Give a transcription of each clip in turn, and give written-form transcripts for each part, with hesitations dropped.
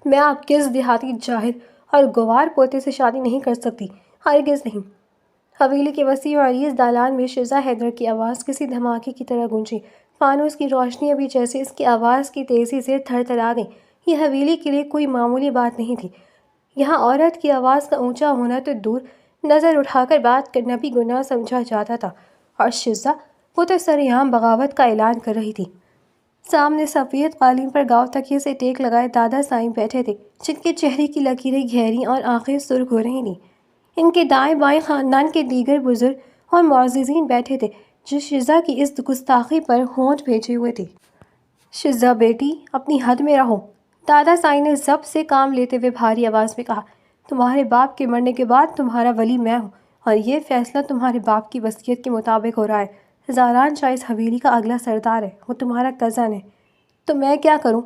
میں آپ کے اس دیہاتی جاہل اور گوار پوتے سے شادی نہیں کر سکتی، ہرگز نہیں۔ حویلی کے وسیع و عریض دالان میں شہزاد حیدر کی آواز کسی دھماکے کی طرح گونجی۔ فانوس کی روشنی ابھی جیسے اس کی آواز کی تیزی سے تھر تھرا گئی۔ یہ حویلی کے لیے کوئی معمولی بات نہیں تھی۔ یہاں عورت کی آواز کا اونچا ہونا تو دور، نظر اٹھا کر بات کرنا بھی گناہ سمجھا جاتا تھا، اور شہزاد، وہ تو سرعام بغاوت کا اعلان کر رہی تھی۔ سامنے سفید قالین پر گاؤ تکیے سے ٹیک لگائے دادا سائیں بیٹھے تھے، جن کے چہرے کی لکیریں گہری اور آنکھیں سرخ ہو رہی تھیں۔ ان کے دائیں بائیں خاندان کے دیگر بزرگ اور معززین بیٹھے تھے، جو شہزاد کی اس گستاخی پر ہونٹ بھیجے ہوئے تھے۔ شہزاد بیٹی، اپنی حد میں رہو، دادا سائیں نے ضبط سے کام لیتے ہوئے بھاری آواز میں کہا۔ تمہارے باپ کے مرنے کے بعد تمہارا ولی میں ہوں، اور یہ فیصلہ تمہارے باپ کی وصیت کے مطابق ہو رہا ہے۔ زاران شاہ اس حویلی کا اگلا سردار ہے، وہ تمہارا کزن ہے۔ تو میں کیا کروں؟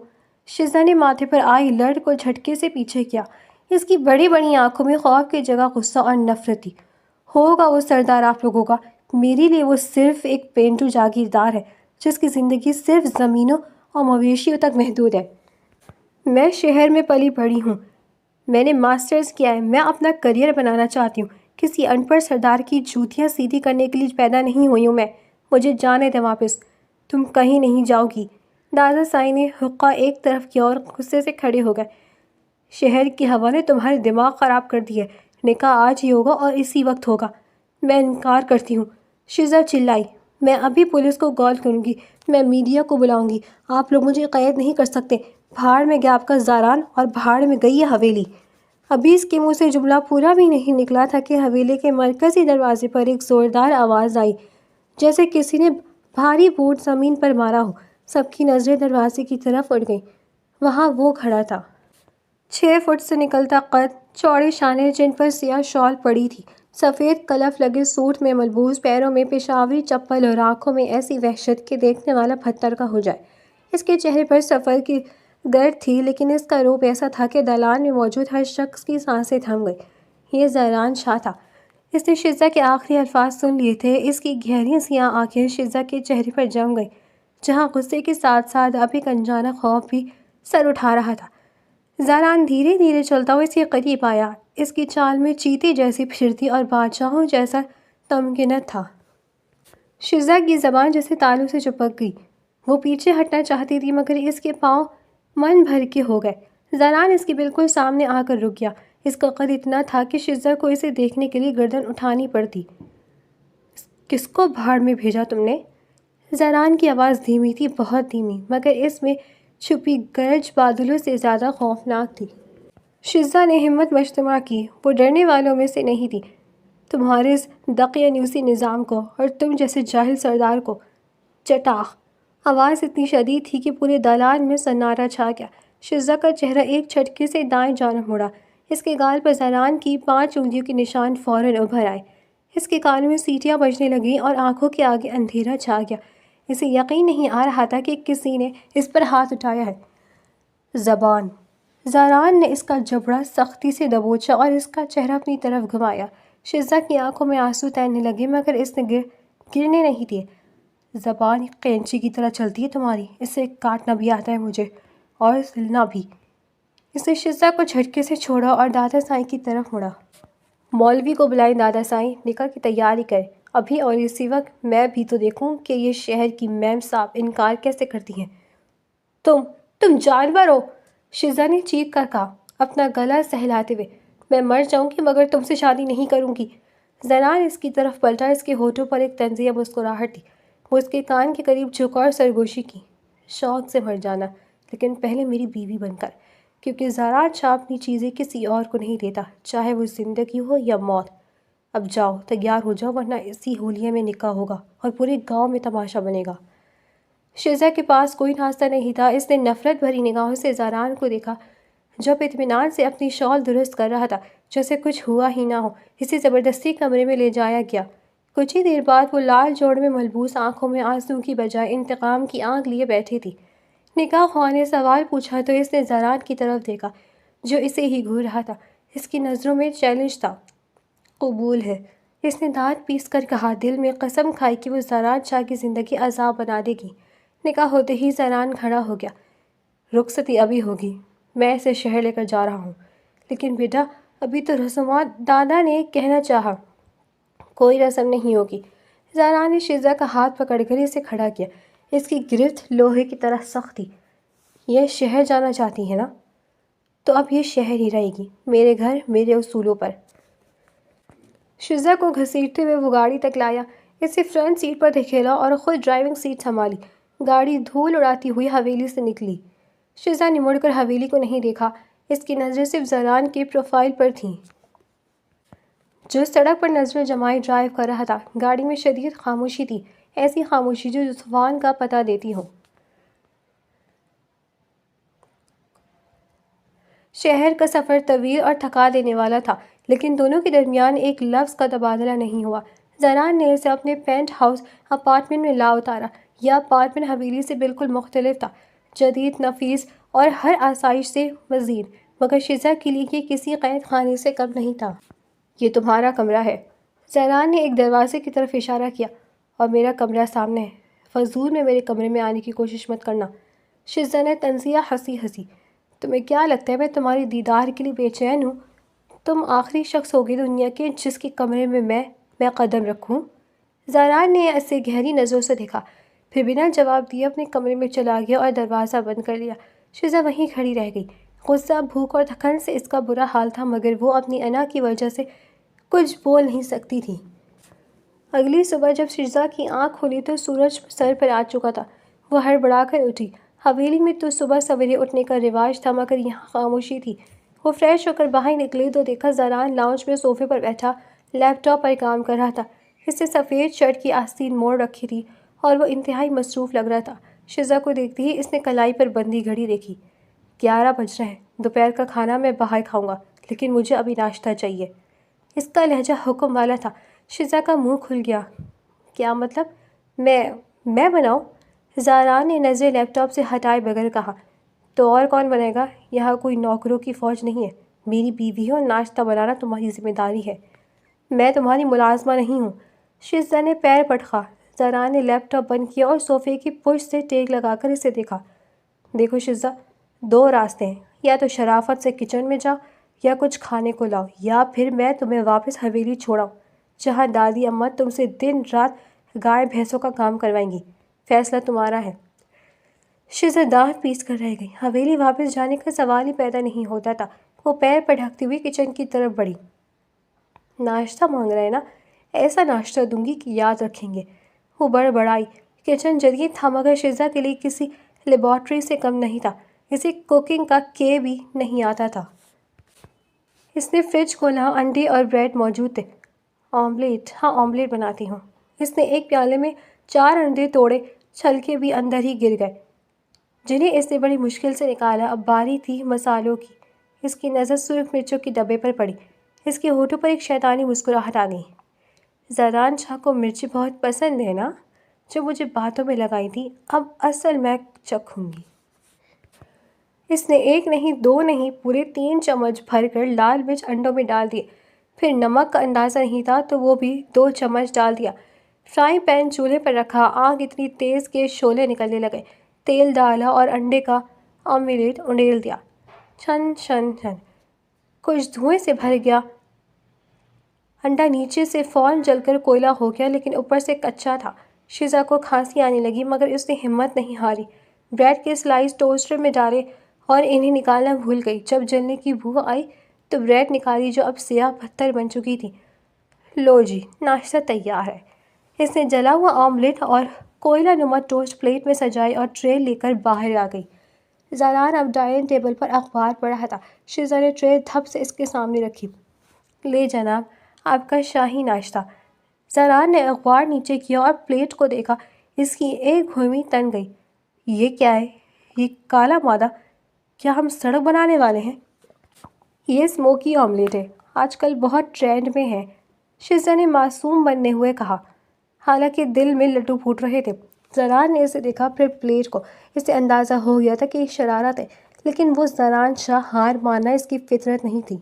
شہزاد نے ماتھے پر آئی لرٹ کو جھٹکے سے پیچھے کیا۔ اس کی بڑی بڑی آنکھوں میں خوف کی جگہ غصہ اور نفرت تھی۔ ہوگا وہ سردار آپ لوگوں کا، میرے لیے وہ صرف ایک پینٹو جاگیردار ہے، جس کی زندگی صرف زمینوں اور مویشیوں تک محدود ہے۔ میں شہر میں پلی بڑھی ہوں، میں نے ماسٹرز کیا ہے، میں اپنا کریئر بنانا چاہتی ہوں، کسی ان پڑھ سردار کی جوتیاں سیدھی کرنے کے لیے پیدا نہیں ہوئی ہوں میں۔ مجھے جانے دیں واپس، تم کہیں نہیں جاؤ گی۔ دادا سائیں نے حقہ ایک طرف کیا اور غصے سے کھڑے ہو گئے۔ شہر کی ہوا نے تمہارے دماغ خراب کر دی ہے، نکاح آج ہی ہوگا اور اسی وقت ہوگا۔ میں انکار کرتی ہوں، شہزاد چلائی۔ میں ابھی پولیس کو کال کروں گی، میں میڈیا کو بلاؤں گی، آپ لوگ مجھے قید نہیں کر سکتے۔ بھاڑ میں گیا آپ کا زاران، اور بھاڑ میں گئی یہ حویلی۔ ابھی اس کے منہ سے جملہ پورا بھی نہیں نکلا تھا کہ حویلی کے مرکزی دروازے پر ایک زوردار آواز آئی، جیسے کسی نے بھاری بوٹ زمین پر مارا ہو۔ سب کی نظریں دروازے کی طرف اٹھ گئیں۔ وہاں وہ کھڑا تھا، 6 فٹ سے نکلتا قد، چوڑے شانے جن پر سیاہ شال پڑی تھی، سفید کلف لگے سوٹ میں ملبوس، پیروں میں پشاوری چپل اور آنکھوں میں ایسی وحشت کہ دیکھنے والا پتھر کا ہو جائے۔ اس کے چہرے پر سفر کی گرد تھی، لیکن اس کا روپ ایسا تھا کہ دالان میں موجود ہر شخص کی سانسیں تھم گئی۔ یہ زاران شاہ تھا۔ اس نے شہزاد کے آخری الفاظ سن لیے تھے۔ اس کی گہری سیاہ آنکھیں شہزاد کے چہرے پر جم گئیں، جہاں غصے کے ساتھ ساتھ اب ایک انجانہ خوف بھی سر اٹھا رہا تھا۔ زاران دھیرے دھیرے چلتا ہوا اس کے قریب آیا۔ اس کی چال میں چیتے جیسی پھرتی اور بادشاہوں جیسا تمکنت تھا۔ شہزاد کی زبان جیسے تالوں سے چپک گئی۔ وہ پیچھے ہٹنا چاہتی تھی، مگر اس کے پاؤں من بھر کے ہو گئے۔ زاران اس کے بالکل سامنے آ کر رک گیا۔ اس کا قد اتنا تھا کہ شہزاد کو اسے دیکھنے کے لیے گردن اٹھانی پڑتی۔ کس کو بھاڑ میں بھیجا تم نے؟ زاران کی آواز دھیمی تھی، بہت دھیمی، مگر اس میں چھپی گرج بادلوں سے زیادہ خوفناک تھی۔ شہزاد نے ہمت مجتمع کی، وہ ڈرنے والوں میں سے نہیں تھی۔ تمہارے اس دقیانوسی نظام کو اور تم جیسے جاہل سردار کو۔ چٹاخ! آواز اتنی شدید تھی کہ پورے دالان میں سنارا چھا گیا۔ شہزاد کا چہرہ ایک جھٹکے سے دائیں جانب مڑا۔ اس کے گال پر زاران کی 5 انگلیوں کے نشان فوراً ابھر آئے۔ اس کے کانوں میں سیٹیاں بجنے لگیں اور آنکھوں کے آگے اندھیرا چھا گیا۔ اسے یقین نہیں آ رہا تھا کہ کسی نے اس پر ہاتھ اٹھایا ہے۔ زبان! زاران نے اس کا جبڑا سختی سے دبوچا اور اس کا چہرہ اپنی طرف گھمایا۔ شہزاد کی آنکھوں میں آنسو تیرنے لگے، مگر اس نے گرنے نہیں دیے۔ زبان ایک قینچی کی طرح چلتی ہے تمہاری، اسے کاٹنا بھی آتا ہے مجھے، اور سلنا بھی۔ اس نے شہزاد کو جھٹکے سے چھوڑا اور دادا سائیں کی طرف مڑا۔ مولوی کو بلائیں دادا سائیں، نکاح کی تیاری کریں ابھی اور اسی وقت۔ میں بھی تو دیکھوں کہ یہ شہر کی میم صاحب انکار کیسے کرتی ہیں۔ تم جانور ہو! شہزاد نے چیخ کر کہا، اپنا گلا سہلاتے ہوئے۔ میں مر جاؤں گی مگر تم سے شادی نہیں کروں گی۔ زاران اس کی طرف پلٹا، اس کے ہونٹوں پر ایک طنزیہ مسکراہٹ تھی۔ وہ اس کے کان کے قریب جھکا اور سرگوشی کی، شوق سے مر جانا، لیکن پہلے میری بیوی بن کر، کیونکہ زاران شاہ اپنی چیزیں کسی اور کو نہیں دیتا، چاہے وہ زندگی ہو یا موت۔ اب جاؤ، تیار ہو جاؤ، ورنہ اسی ہولیے میں نکاح ہوگا اور پورے گاؤں میں تماشا بنے گا۔ شہزاد کے پاس کوئی ناستہ نہیں تھا۔ اس نے نفرت بھری نگاہوں سے زاران کو دیکھا، جو اطمینان سے اپنی شال درست کر رہا تھا، جیسے کچھ ہوا ہی نہ ہو۔ اسے زبردستی کمرے میں لے جایا گیا۔ کچھ ہی دیر بعد وہ لال جوڑ میں ملبوس، آنکھوں میں آنسو کی بجائے انتقام کی آگ لیے بیٹھی تھی۔ نکاح خواہ نے سوال پوچھا تو اس نے زاران کی طرف دیکھا، جو اسے ہی گھور رہا تھا۔ اس کی نظروں میں چیلنج تھا۔ قبول ہے، اس نے دانت پیس کر کہا، دل میں قسم کھائی کہ وہ زاران شاہ کی زندگی عذاب بنا دے گی۔ نکاح ہوتے ہی زاران کھڑا ہو گیا۔ رخصتی ابھی ہوگی۔ میں اسے شہر لے کر جا رہا ہوں۔ لیکن بیٹا، ابھی تو رسومات، دادا نے کہنا چاہا۔ کوئی رسم نہیں ہوگی۔ زہرا نے شیزا کا ہاتھ پکڑ کر اسے کھڑا کیا۔ اس کی گرفت لوہے کی طرح سخت تھی۔ یہ شہر جانا چاہتی ہے نا؟ تو اب یہ شہر ہی رہے گی، میرے گھر، میرے اصولوں پر۔ شیزا کو گھسیٹتے ہوئے وہ گاڑی تک لایا، اسے فرنٹ سیٹ پر دھکیلا اور خود ڈرائیونگ سیٹ سنبھالی۔ گاڑی دھول اڑاتی ہوئی حویلی سے نکلی۔ شیزا نے مڑ کر حویلی کو نہیں دیکھا، اس کی نظریں صرف زران کے پروفائل پر تھیں جو سڑک پر نظریں جمائے ڈرائیو کر رہا تھا۔ گاڑی میں شدید خاموشی تھی، ایسی خاموشی جو طوفان کا پتہ دیتی ہو۔ شہر کا سفر طویل اور تھکا دینے والا تھا، لیکن دونوں کے درمیان ایک لفظ کا تبادلہ نہیں ہوا۔ زران نے اسے اپنے پینٹ ہاؤس اپارٹمنٹ میں لا اتارا۔ یہ اپارٹمنٹ حویلی سے بالکل مختلف تھا، جدید، نفیس اور ہر آسائش سے مزید، مگر شیزا کے لیے یہ کسی قید خانے سے کم نہیں تھا۔ یہ تمہارا کمرہ ہے۔ زران نے ایک دروازے کی طرف اشارہ کیا۔ اور میرا کمرہ سامنے ہے۔ فضول میں میرے کمرے میں آنے کی کوشش مت کرنا۔ شیزا نے طنزیہ ہنسی۔ تمہیں کیا لگتا ہے میں تمہاری دیدار کے لیے بے چین ہوں؟ تم آخری شخص ہوگی دنیا کے جس کے کمرے میں میں قدم رکھوں۔ زران نے اسے گہری نظروں سے دیکھا، پھر بنا جواب دیے اپنے کمرے میں چلا گیا اور دروازہ بند کر لیا۔ شیزا وہیں کھڑی رہ گئی۔ غصہ، بھوک اور تھکن سے اس کا برا حال تھا، مگر وہ اپنی انا کی وجہ سے کچھ بول نہیں سکتی تھی۔ اگلی صبح جب شیزا کی آنکھ کھلی تو سورج سر پر آ چکا تھا۔ وہ ہڑبڑا کر اٹھی۔ حویلی میں تو صبح سویرے اٹھنے کا رواج تھا، مگر یہاں خاموشی تھی۔ وہ فریش ہو کر باہر نکلی تو دیکھا زران لاؤنج میں صوفے پر بیٹھا لیپ ٹاپ پر کام کر رہا تھا۔ اس نے سفید شرٹ کی آستین موڑ رکھی تھی اور وہ انتہائی مصروف لگ رہا تھا۔ شیزا کو دیکھتے ہی اس نے کلائی پر بندھی گھڑی دیکھی۔ 11 بج رہے ہیں۔ دوپہر کا کھانا میں باہر کھاؤں گا، لیکن مجھے ابھی ناشتہ چاہیے۔ اس کا لہجہ حکم والا تھا۔ شیزا کا منہ کھل گیا۔ کیا مطلب؟ میں بناؤں؟ زارا نے نظریں لیپ ٹاپ سے ہٹائے بغیر کہا۔ تو اور کون بنے گا؟ یہاں کوئی نوکروں کی فوج نہیں ہے۔ میری بیوی ہو، ناشتہ بنانا تمہاری ذمہ داری ہے۔ میں تمہاری ملازمہ نہیں ہوں۔ شیزا نے پیر پٹکا۔ زارا نے لیپ ٹاپ بند کیا اور صوفے کی پشت سے ٹیک لگا کر اسے دیکھا۔ دیکھو شیزا، 2 راستے ہیں، یا تو شرافت سے کچن میں جاؤ یا کچھ کھانے کو لاؤ، یا پھر میں تمہیں واپس حویلی چھوڑاؤں جہاں دادی اماں تم سے دن رات گائے بھینسوں کا کام کروائیں گی۔ فیصلہ تمہارا ہے۔ شیزا دانت پیس کر رہ گئی۔ حویلی واپس جانے کا سوال ہی پیدا نہیں ہوتا تھا۔ وہ پیر پٹکتی ہوئی کچن کی طرف بڑھی۔ ناشتہ مانگ رہے نا؟ ایسا ناشتہ دوں گی کہ یاد رکھیں گے۔ وہ بڑبڑائی۔ کچن جدید تھا، مگر شیزا کے لیے کسی لیبارٹری سے کم نہیں تھا۔ اسے کوکنگ کا کے بھی نہیں آتا تھا۔ اس نے فریج کھولا، انڈے اور بریڈ موجود تھے۔ آملیٹ؟ ہاں، آملیٹ بناتی ہوں۔ اس نے ایک پیالے میں 4 انڈے توڑے، چھلکے بھی اندر ہی گر گئے، جنہیں اس نے بڑی مشکل سے نکالا۔ اب باری تھی مسالوں کی۔ اس کی نظر سرخ مرچوں کے ڈبے پر پڑی۔ اس کے ہونٹوں پر ایک شیطانی مسکراہٹ آ گئی۔ زران شاہ کو مرچی بہت پسند ہے نا؟ جو مجھے باتوں میں لگائی تھی، اب اصل میں چکھوں گی۔ اس نے 1 نہیں 2 نہیں پورے 3 چمچ بھر کر لال مرچ انڈوں میں ڈال دیے۔ پھر نمک کا اندازہ نہیں تھا تو وہ بھی 2 چمچ ڈال دیا۔ فرائنگ پین چولہے پر رکھا، آگ اتنی تیز کہ شعلے نکلنے لگے۔ تیل ڈالا اور انڈے کا آملیٹ انڈیل دیا۔ چھن چھن چھن، کچھ دھوئیں سے بھر گیا۔ انڈا نیچے سے فوراً جل کر کوئلہ ہو گیا، لیکن اوپر سے کچا تھا۔ شیزا کو کھانسی آنے لگی، مگر اس نے ہمت نہیں ہاری۔ بریڈ کے سلائس ٹوسٹر میں ڈالے اور انہیں نکالنا بھول گئی۔ جب جلنے کی بو آئی تو بریڈ نکالی جو اب سیاہ پتھر بن چکی تھی۔ لو جی، ناشتہ تیار ہے۔ اس نے جلا ہوا آملیٹ اور کوئلہ نما ٹوسٹ پلیٹ میں سجائے اور ٹرے لے کر باہر آ گئی۔ زاران اب ڈائننگ ٹیبل پر اخبار پڑھ رہا تھا۔ شیزا نے ٹرے دھپ سے اس کے سامنے رکھی۔ لے جناب، آپ کا شاہی ناشتہ۔ زاران نے اخبار نیچے کیا اور پلیٹ کو دیکھا۔ اس کی ایک گھومی تن گئی۔ یہ کیا ہے؟ یہ کالا مادہ؟ کیا ہم سڑک بنانے والے ہیں؟ یہ اسموکی آملیٹ ہے، آج کل بہت ٹرینڈ میں ہے، شیزا نے معصوم بننے ہوئے کہا، حالانکہ دل میں لڈو پھوٹ رہے تھے۔ زاران نے اسے دیکھا، پھر پلیٹ کو۔ اسے اندازہ ہو گیا تھا کہ یہ شرارت ہے، لیکن وہ زاران شاہ، ہار ماننا اس کی فطرت نہیں تھی۔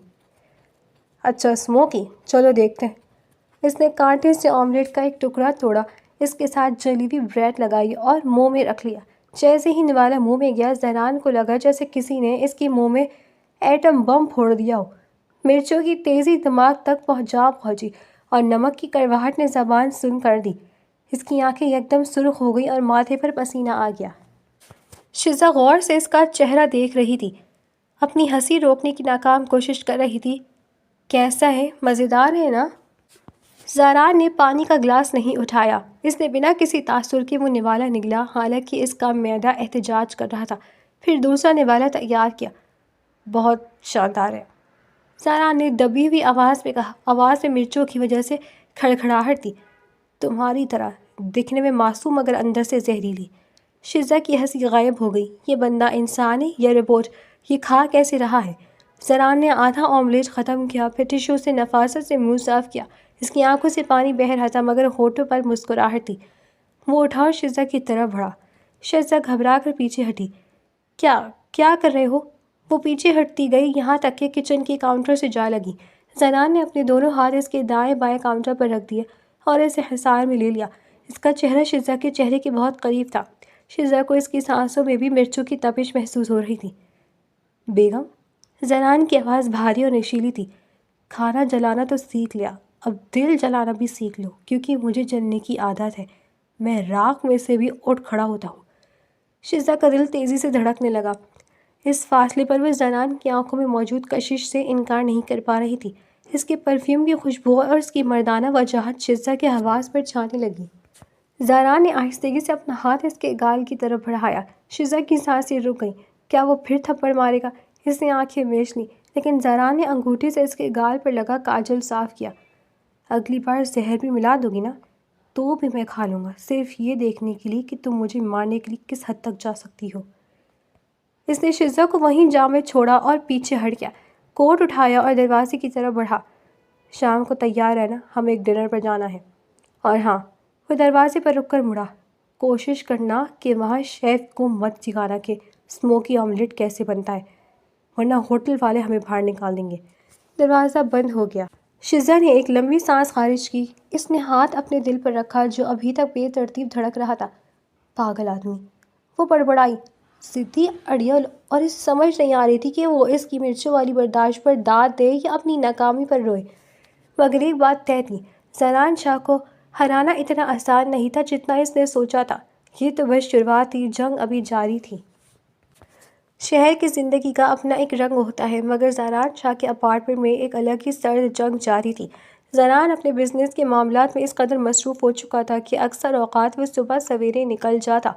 اچھا، اسموکی، چلو دیکھتے ہیں۔ اس نے کانٹے سے آملیٹ کا ایک ٹکڑا توڑا، اس کے ساتھ جلی ہوئی بریڈ لگائی اور منہ میں رکھ لیا۔ جیسے ہی نوالا منہ میں گیا، زنان کو لگا جیسے کسی نے اس کے منہ میں ایٹم بم پھوڑ دیا ہو۔ مرچوں کی تیزی دماغ تک پہنچی اور نمک کی کڑواہٹ نے زبان سن کر دی۔ اس کی آنکھیں یکدم سرخ ہو گئی اور ماتھے پر پسینہ آ گیا۔ شزا غور سے اس کا چہرہ دیکھ رہی تھی، اپنی ہنسی روکنے کی ناکام کوشش کر رہی تھی۔ کیسا ہے؟ مزیدار ہے نا؟ زاران نے پانی کا گلاس نہیں اٹھایا۔ اس نے بنا کسی تاثر کے وہ نوالا نگلا، حالانکہ اس کا معدہ احتجاج کر رہا تھا۔ پھر دوسرا نوالا تیار کیا۔ بہت شاندار ہے، زاران نے دبی ہوئی آواز میں کہا۔ آواز میں مرچوں کی وجہ سے کھڑکھڑاہٹ تھی۔ تمہاری طرح، دکھنے میں معصوم مگر اندر سے زہریلی۔ شزا کی ہنسی غائب ہو گئی۔ یہ بندہ انسان ہے یا روبوٹ؟ یہ کھا کیسے رہا ہے؟ زاران نے آدھا آملیٹ ختم کیا، پھر ٹشو سے نفاست سے منہ صاف کیا۔ اس کی آنکھوں سے پانی بہہ رہا تھا مگر ہونٹوں پر مسکراہٹ تھی۔ وہ اٹھا اور شزا کی طرف بڑھا۔ شزا گھبرا کر پیچھے ہٹی۔ کیا کر رہے ہو؟ وہ پیچھے ہٹتی گئی، یہاں تک کہ کچن کے کاؤنٹر سے جا لگی۔ زنان نے اپنے دونوں ہاتھ اس کے دائیں بائیں کاؤنٹر پر رکھ دیے اور اسے حصار میں لے لیا۔ اس کا چہرہ شزا کے چہرے کے بہت قریب تھا۔ شزا کو اس کی سانسوں میں بھی مرچوں کی تپش محسوس ہو رہی تھی۔ بیگم؟ زنان کی آواز بھاری اور نشیلی تھی۔ کھانا جلانا تو سیکھ لیا، اب دل جلانا بھی سیکھ لو، کیونکہ مجھے جلنے کی عادت ہے۔ میں راکھ میں سے بھی اٹھ کھڑا ہوتا ہوں۔ شزا کا دل تیزی سے دھڑکنے لگا۔ اس فاصلے پر وہ زنان کی آنکھوں میں موجود کشش سے انکار نہیں کر پا رہی تھی۔ اس کے پرفیوم کی خوشبو اور اس کی مردانہ وجاہت شزا کے حواس پر چھانے لگی۔ زاران نے آہستگی سے اپنا ہاتھ اس کے گال کی طرف بڑھایا۔ شزا کی سانسیں رک گئیں۔ کیا وہ پھر تھپڑ مارے گا؟ اس نے آنکھیں میچ لیں، لیکن زاران نے انگوٹھی سے اس کے گال پر لگا کاجل صاف کیا۔ اگلی بار زہر بھی ملا دو گی نا؟ تو بھی میں کھا لوں گا، صرف یہ دیکھنے کے لیے کہ تم مجھے مارنے کے لیے کس حد تک جا سکتی ہو۔ اس نے شزا کو وہیں جا میں چھوڑا اور پیچھے ہٹ گیا، کوٹ اٹھایا اور دروازے کی طرف بڑھا۔ شام کو تیار رہنا، ہمیں ایک ڈنر پر جانا ہے۔ اور ہاں، وہ دروازے پر رک کر مڑا، کوشش کرنا کہ وہاں شیف کو مت سکھانا کہ اسموکی آملیٹ کیسے بنتا ہے، ورنہ ہوٹل والے ہمیں باہر نکال دیں گے۔ دروازہ بند ہو گیا۔ شزا نے ایک لمبی سانس خارج کی۔ اس نے ہاتھ اپنے دل پر رکھا جو ابھی تک بے ترتیب دھڑک رہا تھا۔ پاگل آدمی، وہ بڑبڑائی، ضدی اڑیل، اور اسے سمجھ نہیں آ رہی تھی کہ وہ اس کی مرچوں والی برداشت پر داد دے یا اپنی ناکامی پر روئے۔ مگر ایک بات طے تھی، زاران شاہ کو ہرانا اتنا آسان نہیں تھا جتنا اس نے سوچا تھا۔ یہ تو بس شروعات تھی، جنگ ابھی جاری تھی۔ شہر کی زندگی کا اپنا ایک رنگ ہوتا ہے، مگر زاران شاہ کے اپارٹمنٹ میں ایک الگ ہی سرد جنگ جاری تھی۔ زاران اپنے بزنس کے معاملات میں اس قدر مصروف ہو چکا تھا کہ اکثر اوقات وہ صبح سویرے نکل جاتا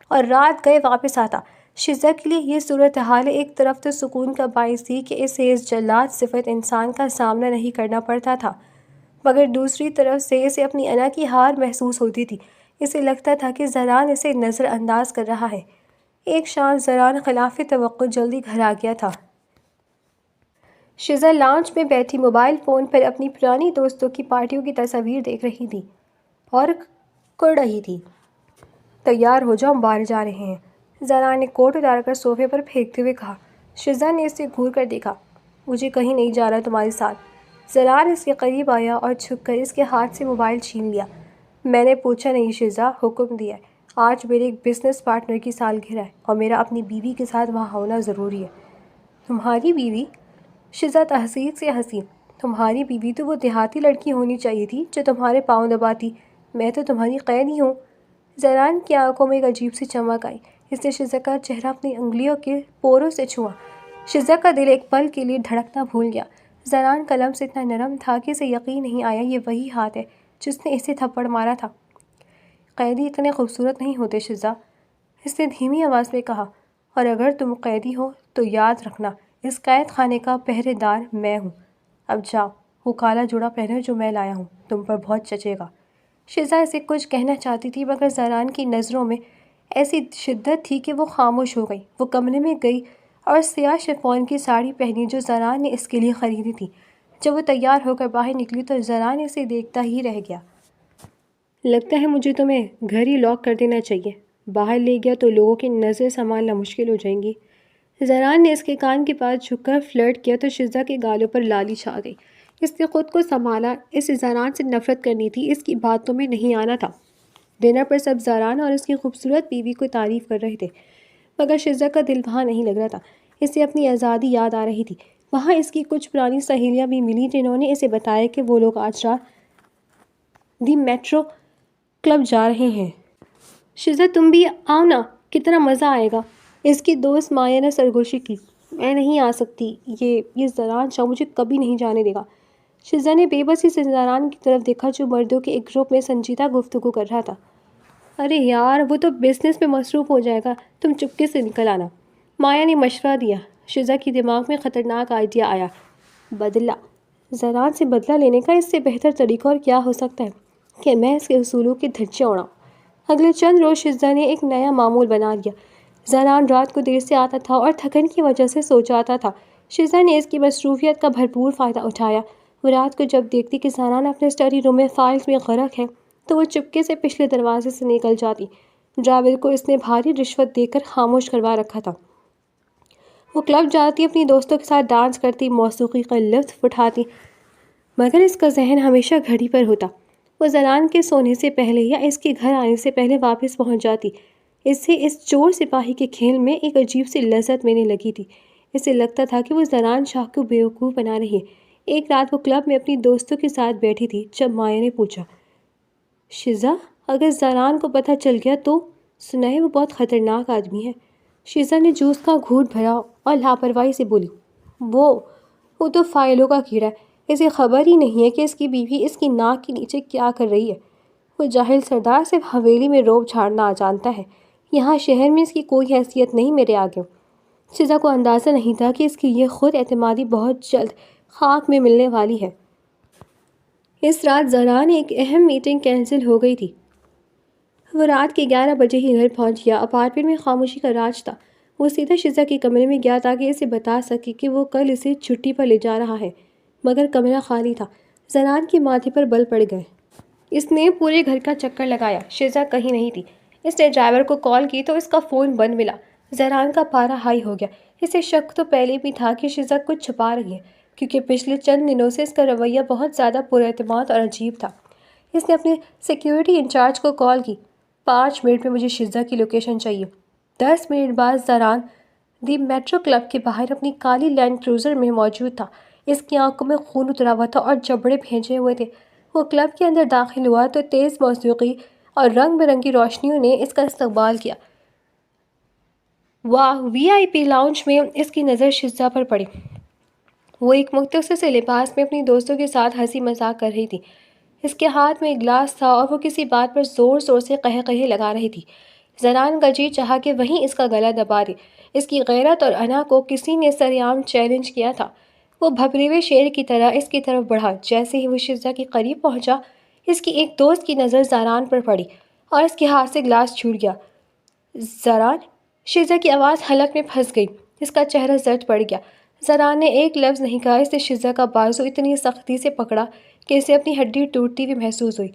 اور رات گئے واپس آتا۔ شزا کے لیے یہ صورتحال ایک طرف تو سکون کا باعث تھی کہ اسے اس جلاد صفت انسان کا سامنا نہیں کرنا پڑتا تھا، مگر دوسری طرف سے اسے اپنی انا کی ہار محسوس ہوتی تھی۔ اسے لگتا تھا کہ زاران اسے نظر انداز کر رہا ہے۔ ایک شام زاران خلاف توقع جلدی گھر آ گیا تھا۔ شزا لاؤنج میں بیٹھی موبائل فون پر اپنی پرانی دوستوں کی پارٹیوں کی تصاویر دیکھ رہی تھی اور کڑ رہی تھی۔ تیار ہو جاؤ، باہر جا رہے ہیں، زاران نے کوٹ اتار کر صوفے پر پھینکتے ہوئے کہا۔ شزا نے اسے گھور کر دیکھا۔ مجھے کہیں نہیں جانا تمہارے ساتھ۔ زاران اس کے قریب آیا اور جھک کر اس کے ہاتھ سے موبائل چھین لیا۔ میں نے پوچھا نہیں شزا، حکم دیا ہے۔ آج میرے ایک بزنس پارٹنر کی سالگرہ ہے اور میرا اپنی بیوی کے ساتھ وہاں ہونا ضروری ہے۔ تمہاری بیوی؟ شزا تحسین سے ہنسی۔ تمہاری بیوی تو وہ دیہاتی لڑکی ہونی چاہیے تھی جو تمہارے پاؤں دباتی، میں تو تمہاری قیدی ہوں۔ زاران کی آنکھوں میں ایک عجیب سی چمک آئی۔ اس نے شزا کا چہرہ اپنی انگلیوں کے پوروں سے چھوا۔ شزا کا دل ایک پل کے لیے دھڑکنا بھول گیا۔ زاران کا لمس اتنا نرم تھا کہ اسے یقین نہیں آیا یہ وہی ہاتھ ہے جس نے اسے تھپڑ مارا تھا۔ قیدی اتنے خوبصورت نہیں ہوتے شزا، اس نے دھیمی آواز میں کہا، اور اگر تم قیدی ہو تو یاد رکھنا اس قید خانے کا پہرے دار میں ہوں۔ اب جاؤ، وہ کالا جوڑا پہنو جو میں لایا ہوں، تم پر بہت جچے گا۔ شزا اسے کچھ کہنا چاہتی تھی مگر زاران کی نظروں میں ایسی شدت تھی کہ وہ خاموش ہو گئی۔ وہ کمرے میں گئی اور سیاہ شفون کی ساڑی پہنی جو زاران نے اس کے لیے خریدی تھی۔ جب وہ تیار ہو کر باہر نکلی تو زاران اسے دیکھتا ہی رہ گیا۔ لگتا ہے مجھے تمہیں گھر ہی لاک کر دینا چاہیے، باہر لے گیا تو لوگوں کی نظریں سنبھالنا مشکل ہو جائیں گی۔ زاران نے اس کے کان کے پاس جھک کر فلرٹ کیا تو شزا کے گالوں پر لالی چھا گئی۔ اس نے خود کو سنبھالا، اسے زاران سے نفرت کرنی تھی، اس کی باتوں میں نہیں آنا تھا۔ ڈنر پر سب زاران اور اس کی خوبصورت بیوی کو تعریف کر رہے تھے، مگر شزا کا دل وہاں نہیں لگ رہا تھا۔ اسے اپنی آزادی یاد آ رہی تھی۔ وہاں اس کی کچھ پرانی سہیلیاں بھی ملی جنہوں نے اسے بتایا کہ وہ لوگ آج رات دی میٹرو کلب جا رہے ہیں۔ شزا تم بھی آؤ نا، کتنا مزہ آئے گا۔ اس کی دوست مایا نے سرگوشی کی۔ میں نہیں آ سکتی، یہ زاران شاہ مجھے کبھی نہیں جانے دے گا۔ شزا نے بے بسی سے زاران کی طرف دیکھا جو مردوں کے ایک گروپ میں سنجیدہ گفتگو کر رہا تھا۔ ارے یار، وہ تو بزنس میں مصروف ہو جائے گا، تم چپکے سے نکل آنا، مایا نے مشورہ دیا۔ شزا کی دماغ میں خطرناک آئیڈیا آیا۔ بدلہ زاران سے بدلہ لینے کا اس سے بہتر طریقہ اور کیا ہو سکتا ہے کہ میں اس کے اصولوں کی دھجیاں اڑاؤں۔ اگلے چند روز شزا نے ایک نیا معمول بنا لیا۔ زاران رات کو دیر سے آتا تھا اور تھکن کی وجہ سے سو جاتا تھا۔ شزا نے اس کی مصروفیت کا بھرپور فائدہ اٹھایا۔ وہ رات کو جب دیکھتی کہ زاران اپنے اسٹڈی روم میں فائلز میں غرق ہے تو وہ چپکے سے پچھلے دروازے سے نکل جاتی۔ ڈرائیور کو اس نے بھاری رشوت دے کر خاموش کروا رکھا تھا۔ وہ کلب جاتی، اپنی دوستوں کے ساتھ ڈانس کرتی، موسیقی کا لطف اٹھاتی، مگر اس کا ذہن ہمیشہ گھڑی پر ہوتا۔ وہ زاران کے سونے سے پہلے یا اس کے گھر آنے سے پہلے واپس پہنچ جاتی۔ اسے اس چور سپاہی کے کھیل میں ایک عجیب سی لذت ملنے لگی تھی۔ اسے لگتا تھا کہ وہ زاران شاہ کو بیوقوف بنا رہی ہے۔ ایک رات وہ کلب میں اپنی دوستوں کے ساتھ بیٹھی تھی جب مایا نے پوچھا، شزا اگر زاران کو پتہ چل گیا تو؟ سنا ہے وہ بہت خطرناک آدمی ہے۔ شزا نے جوس کا گھونٹ بھرا اور لاپرواہی سے بولی، وہ تو فائلوں کا کیڑا ہے، اسے خبر ہی نہیں ہے کہ اس کی بیوی اس کی ناک کے نیچے کیا کر رہی ہے۔ وہ جاہل سردار صرف حویلی میں روب جھاڑنا جانتا ہے، یہاں شہر میں اس کی کوئی حیثیت نہیں میرے آگے۔ شزا کو اندازہ نہیں تھا کہ اس کی یہ خود اعتمادی بہت جلد خاک میں ملنے والی ہے۔ اس رات زاران ایک اہم میٹنگ کینسل ہو گئی تھی۔ وہ رات کے 11 بجے ہی گھر پہنچ گیا۔ اپارٹمنٹ میں خاموشی کا راج تھا۔ وہ سیدھا شزا کے کمرے میں گیا تاکہ اسے بتا سکے کہ وہ کل اسے چھٹی پر لے جا رہا ہے، مگر کمرہ خالی تھا۔ زاران کے ماتھے پر بل پڑ گئے۔ اس نے پورے گھر کا چکر لگایا، شزا کہیں نہیں تھی۔ اس نے ڈرائیور کو کال کی تو اس کا فون بند ملا۔ زاران کا پارا ہائی ہو گیا۔ اسے شک تو پہلے بھی تھا کہ شزا کچھ چھپا رہی ہے، کیونکہ پچھلے چند دنوں سے اس کا رویہ بہت زیادہ پر اعتماد اور عجیب تھا۔ اس نے اپنے سیکیورٹی انچارج کو کال کی، 5 منٹ میں مجھے شزا کی لوکیشن چاہیے۔ 10 منٹ بعد زاران دی میٹرو کلب کے باہر اپنی کالی لینڈ کروزر میں موجود تھا۔ اس کی آنکھوں میں خون اترا ہوا تھا اور جبڑے بھیجے ہوئے تھے۔ وہ کلب کے اندر داخل ہوا تو تیز موسیقی اور رنگ برنگی روشنیوں نے اس کا استقبال کیا۔ واہ! وی آئی پی لاؤنج میں اس کی نظر شزا پر پڑی۔ وہ ایک مختصر سے لباس میں اپنی دوستوں کے ساتھ ہنسی مذاق کر رہی تھی۔ اس کے ہاتھ میں ایک گلاس تھا اور وہ کسی بات پر زور زور سے قہقہے لگا رہی تھی۔ زاران کا جی چاہا کہ وہیں اس کا گلا دبا دے۔ اس کی غیرت اور انا کو کسی نے سرعام چیلنج کیا تھا۔ وہ بھبرے ہوئے شیر کی طرح اس کی طرف بڑھا۔ جیسے ہی وہ شزا کے قریب پہنچا، اس کی ایک دوست کی نظر زاران پر پڑی اور اس کے ہاتھ سے گلاس چھوٹ گیا۔ زاران! شزا کی آواز حلق میں پھنس گئی۔ اس کا چہرہ زرد پڑ گیا۔ زاران نے ایک لفظ نہیں کہا۔ اس نے شزا کا بازو اتنی سختی سے پکڑا کہ اسے اپنی ہڈی ٹوٹتی ہوئی محسوس ہوئی۔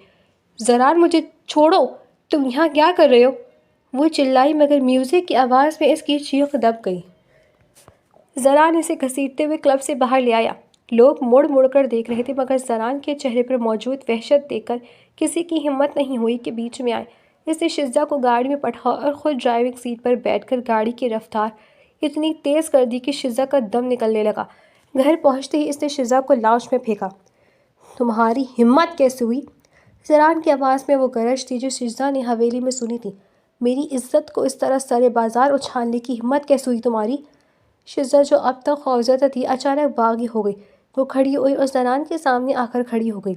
زاران مجھے چھوڑو، تم یہاں کیا کر رہے ہو؟ وہ چلائی، مگر میوزک کی آواز میں اس کی چیخ دب گئی۔ زاران اسے گھسیٹتے ہوئے کلب سے باہر لے آیا۔ لوگ مڑ مڑ کر دیکھ رہے تھے، مگر زاران کے چہرے پر موجود وحشت دیکھ کر کسی کی ہمت نہیں ہوئی کہ بیچ میں آئے۔ اس نے شزا کو گاڑی میں بٹھا اور خود ڈرائیونگ سیٹ پر بیٹھ کر گاڑی کی رفتار اتنی تیز کر دی کہ شزا کا دم نکلنے لگا۔ گھر پہنچتے ہی اس نے شزا کو لاؤنج میں پھینکا۔ تمہاری ہمت کیسے ہوئی؟ زاران کی آواز میں وہ گرج تھی جو شزا نے حویلی میں سنی تھی۔ میری عزت کو اس طرح سرے بازار اچھالنے کی ہمت کیسے ہوئی تمہاری؟ شزا جو اب تک خوفزدہ تھی اچانک باغی ہو گئی۔ وہ کھڑی ہوئی اور زاران کے سامنے آ کر کھڑی ہو گئی۔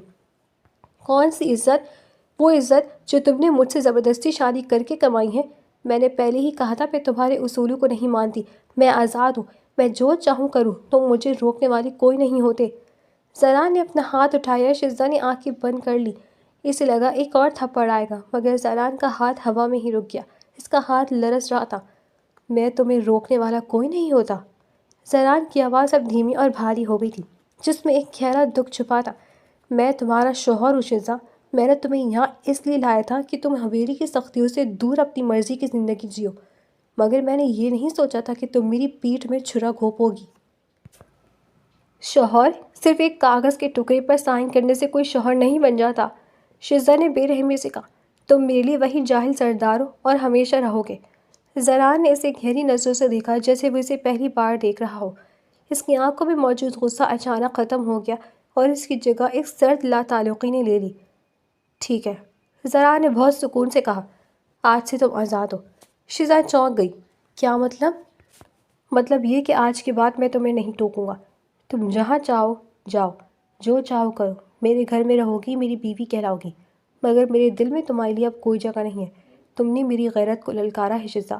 کون سی عزت؟ وہ عزت جو تم نے مجھ سے زبردستی شادی کر کے کمائی ہے۔ میں نے پہلے ہی کہا تھا میں تمہارے اصولوں کو نہیں مانتی۔ میں آزاد ہوں، میں جو چاہوں کروں، تم مجھے روکنے والے کوئی نہیں ہوتے۔ زاران نے اپنا ہاتھ اٹھایا۔ شزا نے آنکھیں بند کر لی۔ اسے لگا ایک اور تھپڑ آئے گا، مگر زاران کا ہاتھ ہوا میں ہی رک گیا۔ اس کا ہاتھ لرز رہا تھا۔ میں تمہیں روکنے والا کوئی نہیں ہوتا۔ زاران کی آواز اب دھیمی اور بھاری ہو گئی تھی، جس میں ایک گہرا دکھ چھپا تھا۔ میں تمہارا شوہر ہوں شزا۔ میں نے تمہیں یہاں اس لیے لایا تھا کہ تم حویلی کی سختیوں سے دور اپنی مرضی کی زندگی جیو، مگر میں نے یہ نہیں سوچا تھا کہ تم میری پیٹھ میں چھرا گھونپو گی۔ شوہر؟ صرف ایک کاغذ کے ٹکڑے پر سائن کرنے سے کوئی شوہر نہیں بن جاتا۔ شزا نے بے رحمی سے کہا، تم میرے لیے وہی جاہل سردار ہو اور ہمیشہ رہو گے۔ زران نے اسے گہری نظروں سے دیکھا جیسے وہ اسے پہلی بار دیکھ رہا ہو۔ اس کی آنکھوں میں موجود غصہ اچانک ختم ہو گیا اور اس کی جگہ ایک سرد لا تعلقی نے لے لی۔ ٹھیک ہے، زران نے بہت سکون سے کہا، آج سے تم آزاد ہو۔ شزا چونک گئی۔ کیا مطلب؟ مطلب یہ کہ آج کے بعد میں تمہیں نہیں ٹوکوں گا۔ تم جہاں چاہو جاؤ، جو چاہو کرو، میرے گھر میں رہو گی، میری بیوی کہلاؤ گی، مگر میرے دل میں تمہارے لیے اب کوئی جگہ نہیں ہے۔ تم نے میری غیرت کو للکارا ہے شزا،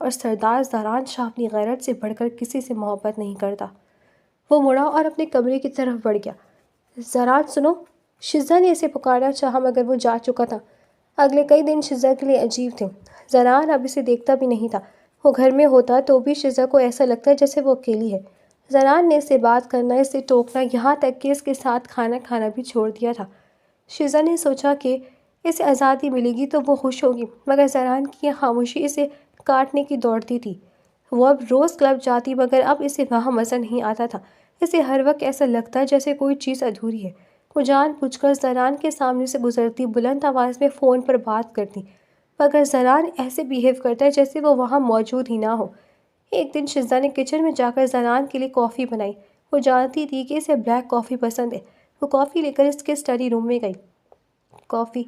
اور سردار زران شاہ اپنی غیرت سے بڑھ کر کسی سے محبت نہیں کرتا۔ وہ مڑا اور اپنے کمرے کی طرف بڑھ گیا۔ زران سنو، شزا نے اسے پکارنا چاہا مگر وہ جا چکا تھا۔ اگلے کئی دن شزا کے لیے عجیب تھے۔ زران اب اسے دیکھتا بھی نہیں تھا۔ وہ گھر میں ہوتا تو بھی شزا کو ایسا لگتا جیسے وہ اکیلی ہے۔ زران نے اس سے بات کرنا، اس سے ٹوکنا، یہاں تک کہ اس کے ساتھ کھانا کھانا بھی چھوڑ دیا تھا۔ شزا نے سوچا کہ اسے آزادی ملے گی تو وہ خوش ہوگی، مگر زران کی یہ خاموشی اسے کاٹنے کی دوڑتی تھی۔ وہ اب روز کلب جاتی مگر اب اسے وہاں مزہ نہیں آتا تھا۔ اسے ہر وقت ایسا لگتا جیسے کوئی چیز ادھوری ہے۔ وہ جان بوجھ کر زران کے سامنے سے گزرتی، بلند آواز میں فون پر بات کرتی، مگر زران ایسے بیہیو کرتا ہے جیسے وہ وہاں موجود ہی نہ ہو۔ ایک دن شزا نے کچن میں جا کر زران کے لیے کافی بنائی۔ وہ جانتی تھی کہ اسے بلیک کافی پسند ہے۔ وہ کافی لے کر اس کے اسٹڈی روم میں گئی۔ کافی،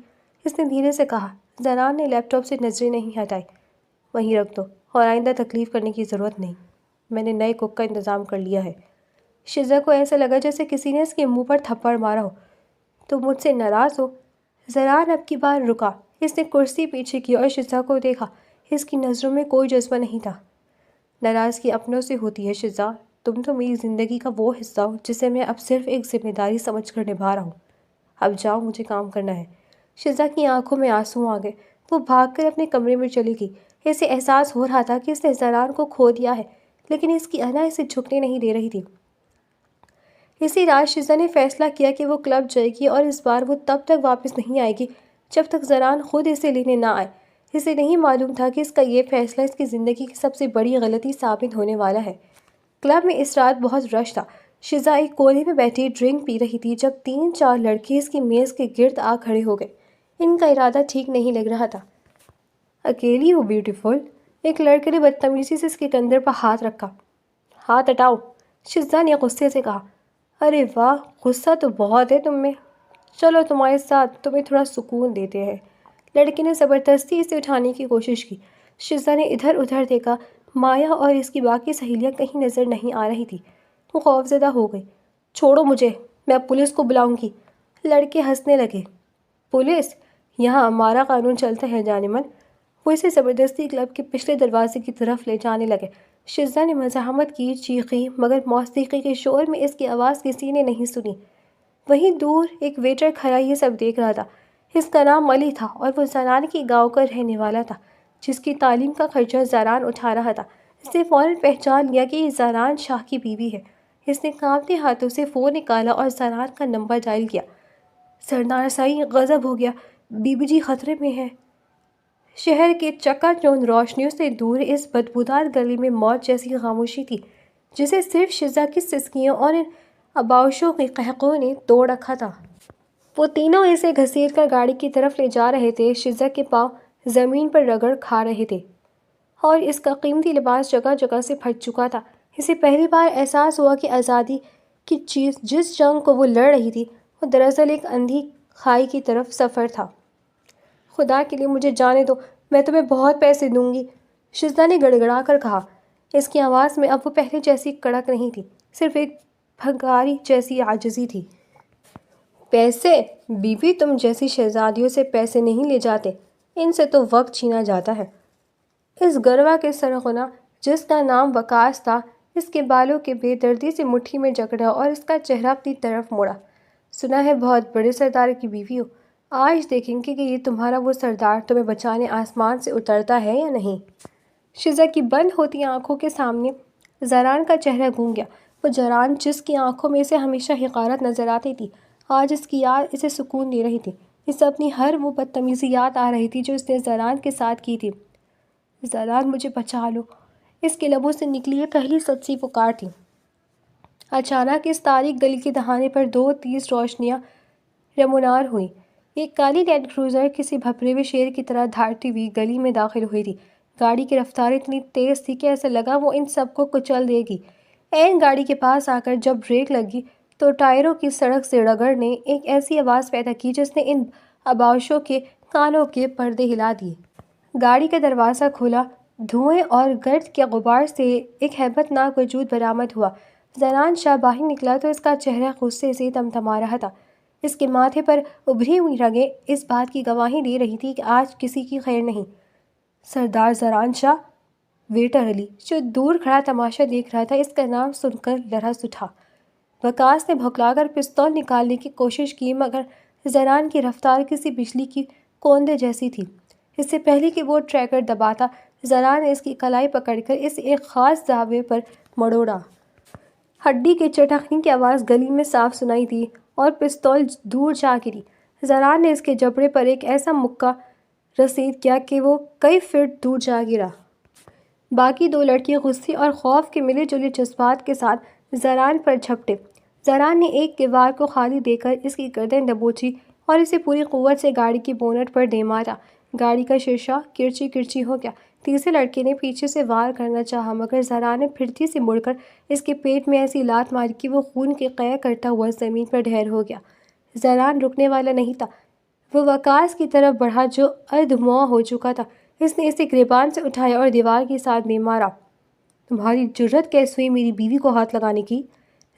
اس نے دھیرے سے کہا۔ زران نے لیپ ٹاپ سے نظریں نہیں ہٹائی۔ وہیں رکھ دو، اور آئندہ تکلیف کرنے کی ضرورت نہیں، میں نے نئے کوک کا انتظام کر لیا ہے۔ شزا کو ایسا لگا جیسے کسی نے اس کے منہ پر تھپڑ مارا ہو۔ تم مجھ سے ناراض ہو؟ زران اب کی بار رکا۔ اس نے کرسی پیچھے کی اور شزا کو دیکھا۔ اس کی نظروں میں کوئی جذبہ نہیں تھا۔ ناراضگی اپنوں سے ہوتی ہے شزا، تم تو میری زندگی کا وہ حصہ ہو جسے میں اب صرف ایک ذمہ داری سمجھ کر نبھا رہا ہوں۔ اب جاؤ، مجھے کام کرنا ہے۔ شزا کی آنکھوں میں آنسو آ گئے۔ وہ بھاگ کر اپنے کمرے میں چلی گئی۔ اسے احساس ہو رہا تھا کہ اس نے زران کو کھو دیا ہے، لیکن اس کی انا اسے جھکنے نہیں دے رہی تھی۔ اسی رات شزا نے فیصلہ کیا کہ وہ کلب جائے گی، اور اس بار وہ تب تک واپس نہیں آئے گی جب تک زران خود اسے لینے نہ آئے۔ اسے نہیں معلوم تھا کہ اس کا یہ فیصلہ اس کی زندگی کی سب سے بڑی غلطی ثابت ہونے والا ہے۔ کلب میں اس رات بہت رش تھا۔ شزا ایک کونے میں بیٹھی ڈرنک پی رہی تھی جب 3-4 لڑکے اس کی میز کے گرد آ کھڑے ہو گئے۔ ان کا ارادہ ٹھیک نہیں لگ رہا تھا۔ اکیلی ہو بیوٹیفل؟ ایک لڑکے نے بدتمیزی سے اس کے کندھے پر ہاتھ رکھا۔ ہاتھ ہٹاؤ، شزا نے غصے سے کہا۔ ارے واہ، غصہ تو بہت ہے تم میں۔ چلو تمہارے ساتھ، تمہیں تھوڑا سکون دیتے ہیں۔ لڑکے نے زبردستی اسے اٹھانے کی کوشش کی۔ شزا نے ادھر ادھر دیکھا۔ مایا اور اس کی باقی سہیلیاں کہیں نظر نہیں آ رہی تھی۔ وہ خوفزدہ ہو گئی۔ چھوڑو مجھے، میں پولیس کو بلاؤں گی۔ لڑکے ہنسنے لگے۔ پولیس؟ یہاں ہمارا قانون چلتا ہے جان من۔ وہ اسے زبردستی کلب کے پچھلے دروازے کی طرف لے جانے لگے۔ شزا نے مزاحمت کی، چیخی، مگر موسیقی کے شور میں اس کی آواز کسی نے نہیں سنی۔ وہیں دور ایک ویٹر کھڑا یہ سب دیکھ رہا تھا۔ اس کا نام علی تھا اور وہ زران کی گاؤں کا رہنے والا تھا، جس کی تعلیم کا خرچہ زران اٹھا رہا تھا۔ اس نے فوراً پہچان لیا کہ یہ زران شاہ کی بیوی ہے۔ اس نے کانپتے ہاتھوں سے فون نکالا اور زران کا نمبر ڈائل کیا۔ سردار سائی، غضب ہو گیا، بی بی جی خطرے میں ہے۔ شہر کے چکا چوند روشنیوں سے دور اس بدبودار گلی میں موت جیسی خاموشی تھی جسے صرف شزا کی سسکیوں اور ان آباؤشوں کے قہقہوں نے توڑ رکھا تھا۔ وہ تینوں اسے گھسیٹ کر گاڑی کی طرف لے جا رہے تھے۔ شزا کے پاؤں زمین پر رگڑ کھا رہے تھے اور اس کا قیمتی لباس جگہ جگہ سے پھٹ چکا تھا۔ اسے پہلی بار احساس ہوا کہ آزادی کی چیز جس جنگ کو وہ لڑ رہی تھی وہ دراصل ایک اندھی کھائی کی طرف سفر تھا۔ خدا کے لیے مجھے جانے دو، میں تمہیں بہت پیسے دوں گی، شزا نے گڑگڑا کر کہا۔ اس کی آواز میں اب وہ پہلے جیسی کڑک نہیں تھی، صرف ایک بھنگاری جیسی عاجزی تھی۔ پیسے؟ بی بی، تم جیسی شہزادیوں سے پیسے نہیں لے جاتے، ان سے تو وقت چھینا جاتا ہے۔ اس گروا کے سرغنہ جس کا نام وقاص تھا، اس کے بالوں کے بے دردی سے مٹھی میں جکڑا اور اس کا چہرہ اپنی طرف موڑا۔ سنا ہے بہت بڑے سردار کی بیوی ہو، آج دیکھیں گے کہ یہ تمہارا وہ سردار تمہیں بچانے آسمان سے اترتا ہے یا نہیں۔ شزا کی بند ہوتی آنکھوں کے سامنے زران کا چہرہ گھوم گیا۔ وہ زران جس کی آنکھوں میں اسے ہمیشہ حقارت نظر آتی تھی، آج اس کی یاد اسے سکون دے رہی تھی۔ اسے اپنی ہر وہ بدتمیزی یاد آ رہی تھی جو اس نے زران کے ساتھ کی تھی۔ زران، مجھے بچا لو، اس کے لبوں سے نکلی یہ پہلی سچی پکار تھی۔ اچانک اس تاریک گلی کے دہانے پر 2 تیز روشنیاں رمونار ہوئیں۔ ایک کالی لینڈ کروزر کسی بھپرے ہوئے شیر کی طرح دھاڑتی ہوئی گلی میں داخل ہوئی تھی۔ گاڑی کی رفتار اتنی تیز تھی کہ ایسا لگا وہ ان سب کو کچل دے گی۔ عین گاڑی کے پاس آ کر جب بریک لگی تو ٹائروں کی سڑک سے رگڑ نے ایک ایسی آواز پیدا کی جس نے ان آباشوں کے کانوں کے پردے ہلا دیے۔ گاڑی کا دروازہ کھلا، دھوئیں اور گرد کے غبار سے ایک ہیبت ناک وجود برآمد ہوا۔ زنان شاہ باہر نکلا تو اس کا چہرہ غصے سے تمتما رہا تھا۔ اس کے ماتھے پر ابھری ہوئی رگیں اس بات کی گواہی دے رہی تھی کہ آج کسی کی خیر نہیں۔ سردار زران شاہ، ویٹر علی، جو دور کھڑا تماشا دیکھ رہا تھا، اس کا نام سن کر لرز اٹھا۔ وقاص نے بھوکلا کر پستول نکالنے کی کوشش کی مگر زران کی رفتار کسی بجلی کی کوندے جیسی تھی۔ اس سے پہلے کہ وہ ٹریگر دباتا، زران نے اس کی کلائی پکڑ کر اسے ایک خاص زاویے پر مڑوڑا۔ ہڈی کے چٹکنے کی آواز گلی میں صاف سنائی دی اور پستول دور جا گری۔ زران نے اس کے جبڑے پر ایک ایسا مکہ رسید کیا کہ وہ کئی فٹ دور جا گرا۔ باقی دو لڑکے غصے اور خوف کے ملے جلے جذبات کے ساتھ زران پر جھپٹے۔ زران نے ایک کے وار کو خالی دے کر اس کی گردن دبوچی اور اسے پوری قوت سے گاڑی کی بونٹ پر دے مارا۔ گاڑی کا شیشہ کرچی کرچی ہو گیا۔ تیسرے لڑکے نے پیچھے سے وار کرنا چاہا مگر زران نے پھرتی سے مڑ کر اس کے پیٹ میں ایسی لات ماری کہ وہ خون کے قے کرتا ہوا زمین پر ڈھیر ہو گیا۔ زران رکنے والا نہیں تھا۔ وہ وقاص کی طرف بڑھا جو ادھموا ہو چکا تھا۔ اس نے اسے گریبان سے اٹھایا اور دیوار کے ساتھ دے مارا۔ تمہاری جرأت کیسے ہوئی میری بیوی کو ہاتھ لگانے کی؟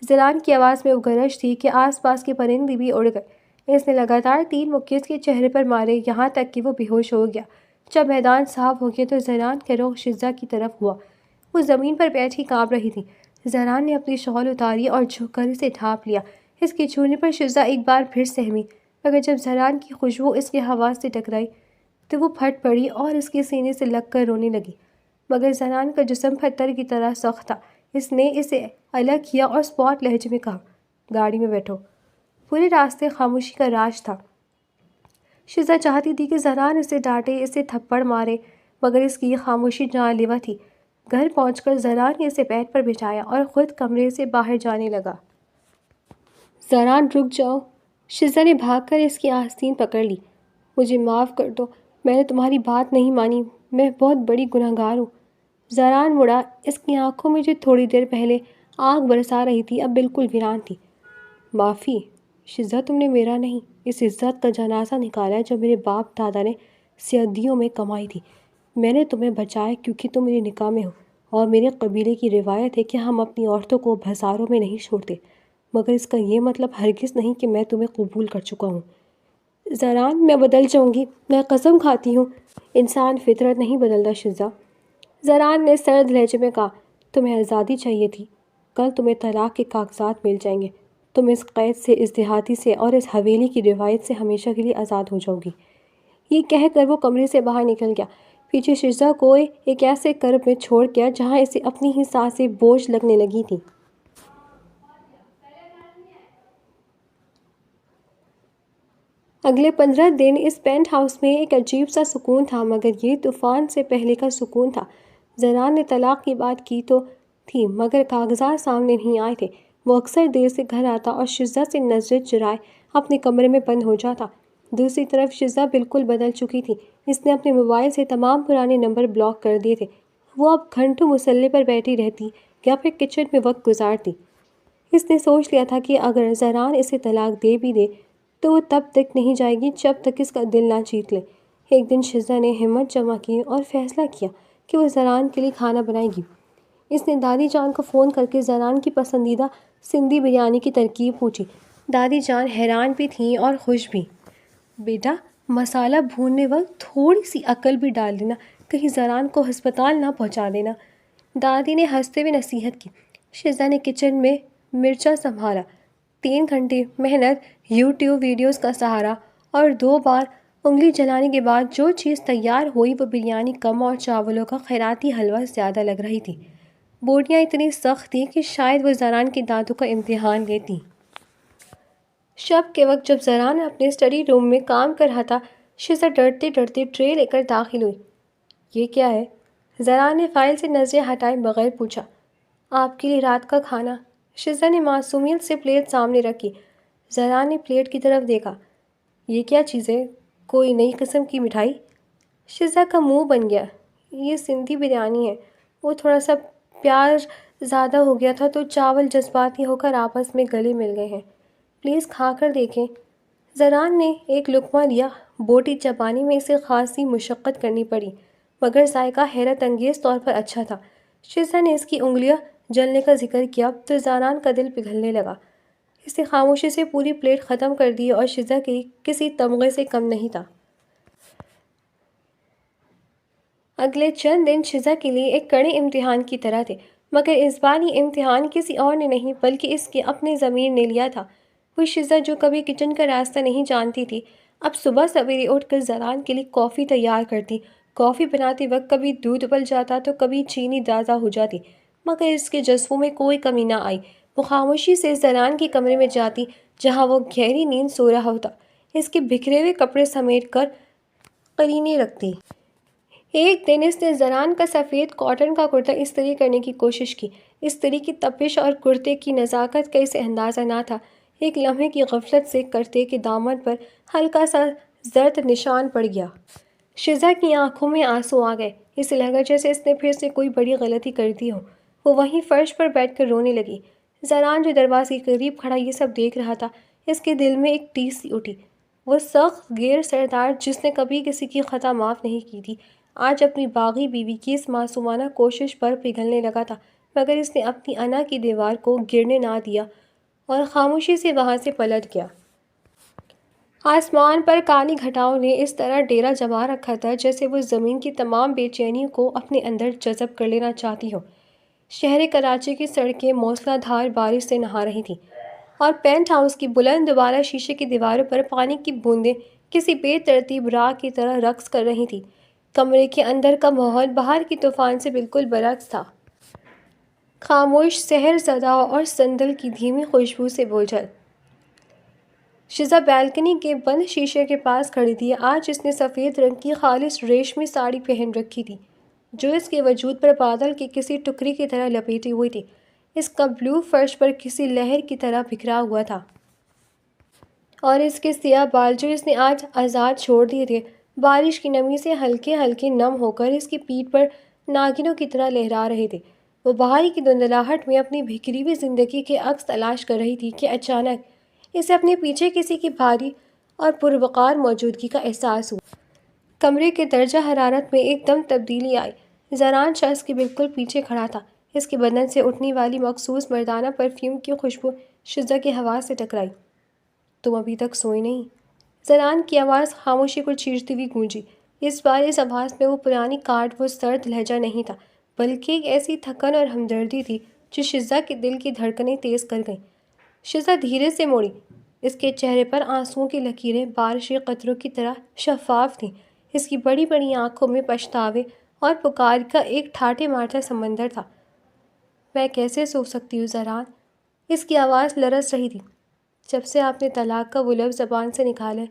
زران کی آواز میں وہ گرج تھی کہ آس پاس کے پرندے بھی اڑ گئے۔ اس نے لگاتار 3 مکے اس کے چہرے پر مارے یہاں تک کہ وہ بے ہوش ہو گیا۔ جب میدان صاف ہو گیا تو زران کا رخ شزا کی طرف ہوا۔ وہ زمین پر بیٹھی کانپ رہی تھی۔ زران نے اپنی شال اتاری اور جھک کر اسے ڈھانپ لیا۔ اس کے چھونے پر شزا ایک بار پھر سہمی مگر جب زران کی خوشبو اس کے حواس سے ٹکرائی تو وہ پھٹ پڑی اور اس کے سینے سے لگ کر رونے لگی۔ مگر زران کا جسم پتھر کی طرح سخت تھا۔ اس نے اسے الگ کیا اور اسپاٹ لہجے میں کہا، گاڑی میں بیٹھو۔ پورے راستے خاموشی کا راج تھا۔ شزا چاہتی تھی کہ زران اسے ڈانٹے، اسے تھپڑ مارے مگر اس کی یہ خاموشی جان لیوا تھی۔ گھر پہنچ کر زران نے اسے بیڈ پر بٹھایا اور خود کمرے سے باہر جانے لگا۔ زران رک جاؤ۔ شزا نے بھاگ کر اس کی آستین پکڑ لی۔ مجھے معاف کر دو، میں نے تمہاری بات نہیں مانی، میں بہت بڑی گنہگار ہوں۔ زران مڑا۔ اس کی آنکھوں میں جو تھوڑی دیر پہلے آگ برسا رہی تھی اب بالکل ویران تھی۔ معافی شزا، تم نے میرا نہیں، اس عزت کا جنازہ نکالا جو میرے باپ دادا نے صدیوں میں کمائی تھی۔ میں نے تمہیں بچایا کیونکہ تم میرے نکاح میں ہو اور میرے قبیلے کی روایت ہے کہ ہم اپنی عورتوں کو بازاروں میں نہیں چھوڑتے، مگر اس کا یہ مطلب ہرگز نہیں کہ میں تمہیں قبول کر چکا ہوں۔ زران، میں بدل جاؤں گی، میں قسم کھاتی ہوں۔ انسان فطرت نہیں بدلتا شزا۔ زران نے سرد لہجے میں کہا، تمہیں آزادی چاہیے تھی، کل تمہیں طلاق کے کاغذات مل جائیں گے، تم اس قید سے، اس دیہاتی سے اور اس حویلی کی روایت سے ہمیشہ کے لیے آزاد ہو جاؤ گی۔ یہ کہہ کر وہ کمرے سے باہر نکل گیا، پیچھے شزا کو ایک ایسے کرب میں چھوڑ گیا جہاں اسے اپنی ہی سانسیں بوجھ لگنے لگی تھیں۔ اگلے 15 دن اس پینٹ ہاؤس میں ایک عجیب سا سکون تھا مگر یہ طوفان سے پہلے کا سکون تھا۔ زران نے طلاق کی بات کی تو تھی مگر کاغذات سامنے نہیں آئے تھے۔ وہ اکثر دیر سے گھر آتا اور شزا سے نظریں چرائے اپنے کمرے میں بند ہو جاتا۔ دوسری طرف شزا بالکل بدل چکی تھی۔ اس نے اپنے موبائل سے تمام پرانے نمبر بلاک کر دیے تھے۔ وہ اب گھنٹوں مسلح پر بیٹھی رہتی یا پھر کچن میں وقت گزارتی۔ اس نے سوچ لیا تھا کہ اگر زران اسے طلاق دے بھی دے تو وہ تب تک نہیں جائے گی جب تک اس کا دل نہ جیت لے۔ ایک دن شزا نے ہمت جمع کی اور فیصلہ کیا کہ وہ زران کے لیے کھانا بنائے گی۔ اس نے دادی جان کو فون کر کے زران کی پسندیدہ سندھی بریانی کی ترکیب پوچھی۔ دادی جان حیران بھی تھیں اور خوش بھی۔ بیٹا، مسالہ بھوننے وقت تھوڑی سی عقل بھی ڈال دینا، کہیں زران کو ہسپتال نہ پہنچا دینا، دادی نے ہنستے ہوئے نصیحت کی۔ شزا نے کچن میں مرچا سنبھالا۔ 3 گھنٹے محنت، یوٹیوب ویڈیوز کا سہارا اور 2 بار انگلی جلانے کے بعد جو چیز تیار ہوئی وہ بریانی کم اور چاولوں کا خیراتی حلوہ زیادہ لگ رہی تھی۔ بوٹیاں اتنی سخت تھیں کہ شاید وہ زران کے دانتوں کا امتحان لیتی۔ شب کے وقت جب زران اپنے اسٹڈی روم میں کام کر رہا تھا، شزا ڈرتے ڈرتے ٹرے لے کر داخل ہوئی۔ یہ کیا ہے؟ زران نے فائل سے نظریں ہٹائے بغیر پوچھا۔ آپ کے لیے رات کا کھانا۔ شزا نے معصومیت سے پلیٹ سامنے رکھی۔ زران نے پلیٹ کی طرف دیکھا۔ یہ کیا چیز ہے؟ کوئی نئی قسم کی مٹھائی؟ شزا کا منہ بن گیا۔ یہ سندھی بریانی ہے۔ وہ تھوڑا سا پیار زیادہ ہو گیا تھا تو چاول جذباتی ہو کر آپس میں گلے مل گئے ہیں۔ پلیز کھا کر دیکھیں۔ زران نے ایک لقمہ لیا۔ بوٹی چبانے میں اسے خاصی مشقت کرنی پڑی، مگر ذائقہ حیرت انگیز طور پر اچھا تھا۔ شزا نے اس کی انگلیاں جلنے کا ذکر کیا تو زران کا دل پگھلنے لگا۔ اس نے خاموشی سے پوری پلیٹ ختم کر دی اور شزا کے کسی تمغے سے کم نہیں تھا۔ اگلے چند دن شزا کے لیے ایک کڑے امتحان کی طرح تھے، مگر اس بار یہ امتحان کسی اور نے نہیں بلکہ اس کے اپنے ضمیر نے لیا تھا۔ وہ شزا جو کبھی کچن کا راستہ نہیں جانتی تھی، اب صبح سویرے اٹھ کر زران کے لیے کافی تیار کرتی۔ کافی بناتے وقت کبھی دودھ ابل جاتا تو کبھی چینی زیادہ ہو جاتی، مگر اس کے جذبوں میں کوئی کمی نہ آئی۔ وہ خاموشی سے زران کے کمرے میں جاتی جہاں وہ گہری نیند سو رہا ہوتا، اس کے بکھرے ہوئے کپڑے سمیٹ کر قرینے رکھتی۔ ایک دن اس نے زران کا سفید کاٹن کا کرتا استری کرنے کی کوشش کی۔ استری کی تپش اور کرتے کی نزاکت کا اسے اندازہ نہ تھا۔ ایک لمحے کی غفلت سے کرتے کے دامن پر ہلکا سا زرد نشان پڑ گیا۔ شزا کی آنکھوں میں آنسو آ گئے۔ اسے لگا جیسے اس نے پھر سے کوئی بڑی غلطی کر دی ہو۔ وہ وہیں فرش پر بیٹھ کر رونے لگی۔ زران جو دروازے کے قریب کھڑا یہ سب دیکھ رہا تھا، اس کے دل میں ایک ٹیس سی اٹھی۔ وہ سخت غیر سردار جس نے کبھی کسی کی خطا معاف نہیں کی تھی، آج اپنی باغی بیوی کی اس معصومانہ کوشش پر پگھلنے لگا تھا، مگر اس نے اپنی انا کی دیوار کو گرنے نہ دیا اور خاموشی سے وہاں سے پلٹ گیا۔ آسمان پر کالی گھٹاؤں نے اس طرح ڈیرا جما رکھا تھا جیسے وہ زمین کی تمام بے چینیوں کو اپنے اندر جذب کر لینا چاہتی ہو۔ شہر کراچی کی سڑکیں موسلا دھار بارش سے نہا رہی تھیں اور پینٹ ہاؤس کی بلند دوبارہ شیشے کی دیواروں پر پانی کی بوندیں کسی بے ترتیب راگ کی طرح رقص کر رہی تھیں۔ کمرے کے اندر کا ماحول باہر کی طوفان سے بالکل برعکس تھا، خاموش، سحر زدہ اور سندل کی دھیمی خوشبو سے بوجھل۔ شزا بالکنی کے بند شیشے کے پاس کھڑی تھی۔ آج اس نے سفید رنگ کی خالص ریشمی ساڑی پہن رکھی تھی جو اس کے وجود پر بادل کے کسی ٹکڑے کی طرح لپیٹی ہوئی تھی۔ اس کا بلو فرش پر کسی لہر کی طرح بکھرا ہوا تھا اور اس کے سیاہ بال جو اس نے آج آزاد چھوڑ دیے تھے، بارش کی نمی سے ہلکے ہلکے نم ہو کر اس کی پیٹھ پر ناگنوں کی طرح لہرا رہے تھے۔ وہ باہر کی دھندلاہٹ میں اپنی بکھری ہوئی زندگی کے عکس تلاش کر رہی تھی کہ اچانک اسے اپنے پیچھے کسی کی بھاری اور پروقار موجودگی کا احساس ہوا۔ کمرے کے درجہ حرارت میں ایک دم تبدیلی آئی۔ زران شخص کے بالکل پیچھے کھڑا تھا۔ اس کے بدن سے اٹھنے والی مخصوص مردانہ پرفیوم کی خوشبو شزا کے حواس سے ٹکرائی۔ تم ابھی تک سوئی نہیں؟ زران کی آواز خاموشی کو چیرتی ہوئی گونجی۔ اس بار اس آواز میں وہ پرانی کاٹ، وہ سرد لہجہ نہیں تھا، بلکہ ایک ایسی تھکن اور ہمدردی تھی جو شزا کے دل کی دھڑکنیں تیز کر گئیں۔ شزا دھیرے سے موڑی۔ اس کے چہرے پر آنسوؤں کی لکیریں بارشی قطروں کی طرح شفاف تھیں۔ اس کی بڑی بڑی آنکھوں میں پچھتاوے اور پکار کا ایک ٹھاٹھے مارتا سمندر تھا۔ میں کیسے سو سکتی ہوں زران؟ اس کی آواز لرز رہی تھی۔ جب سے آپ نے طلاق کا وہ لفظ زبان سے نکالا ہے،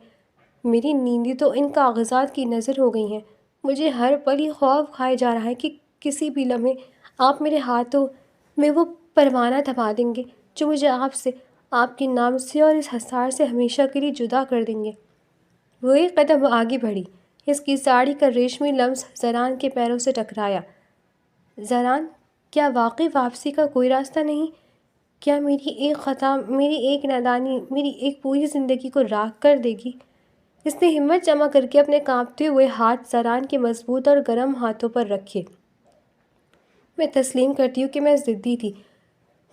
میری نیندیں تو ان کاغذات کی نظر ہو گئی ہیں۔ مجھے ہر پل یہ خوف کھائے جا رہا ہے کہ کسی بھی لمحے آپ میرے ہاتھوں میں وہ پروانہ تھما دیں گے جو مجھے آپ سے، آپ کے نام سے اور اس حصار سے ہمیشہ کے لیے جدا کر دیں گے۔ وہ ایک قدم آگے بڑھی۔ اس کی ساڑی کا ریشمی لمس زران کے پیروں سے ٹکرایا۔ زران، کیا واقعی واپسی کا کوئی راستہ نہیں؟ کیا میری ایک خطا، میری ایک نادانی، میری ایک پوری زندگی کو راکھ کر دے گی؟ اس نے ہمت جمع کر کے اپنے کانپتے ہوئے ہاتھ زران کے مضبوط اور گرم ہاتھوں پر رکھے۔ میں تسلیم کرتی ہوں کہ میں ضدی تھی،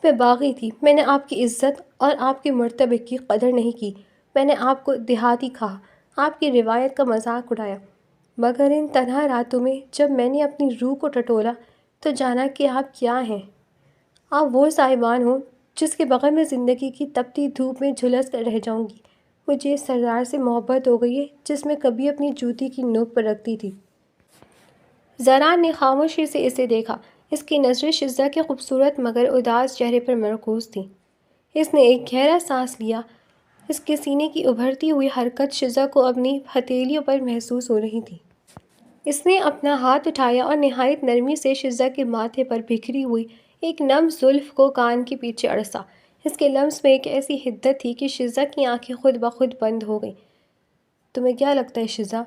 میں باغی تھی، میں نے آپ کی عزت اور آپ کے مرتبے کی قدر نہیں کی، میں نے آپ کو دیہاتی کہا، آپ کی روایت کا مذاق اڑایا، مگر ان تنہا راتوں میں جب میں نے اپنی روح کو ٹٹولا تو جانا کہ آپ کیا ہیں۔ آپ وہ صاحبان ہو جس کے بغیر میں زندگی کی تپتی دھوپ میں جھلس کر رہ جاؤں گی۔ مجھے اس سردار سے محبت ہو گئی ہے جس میں کبھی اپنی جوتی کی نوک پر رکھتی تھی۔ زران نے خاموشی سے اسے دیکھا۔ اس کی نظریں شزا کے خوبصورت مگر اداس چہرے پر مرکوز تھیں۔ اس نے ایک گہرا سانس لیا۔ اس کے سینے کی ابھرتی ہوئی حرکت شزا کو اپنی ہتھیلیوں پر محسوس ہو رہی تھی۔ اس نے اپنا ہاتھ اٹھایا اور نہایت نرمی سے شزا کے ماتھے پر بکھری ہوئی ایک نم زلف کو کان کے پیچھے اڑسا۔ اس کے لمس میں ایک ایسی حدت تھی کہ شزا کی آنکھیں خود بخود بند ہو گئیں۔ تمہیں کیا لگتا ہے شزا،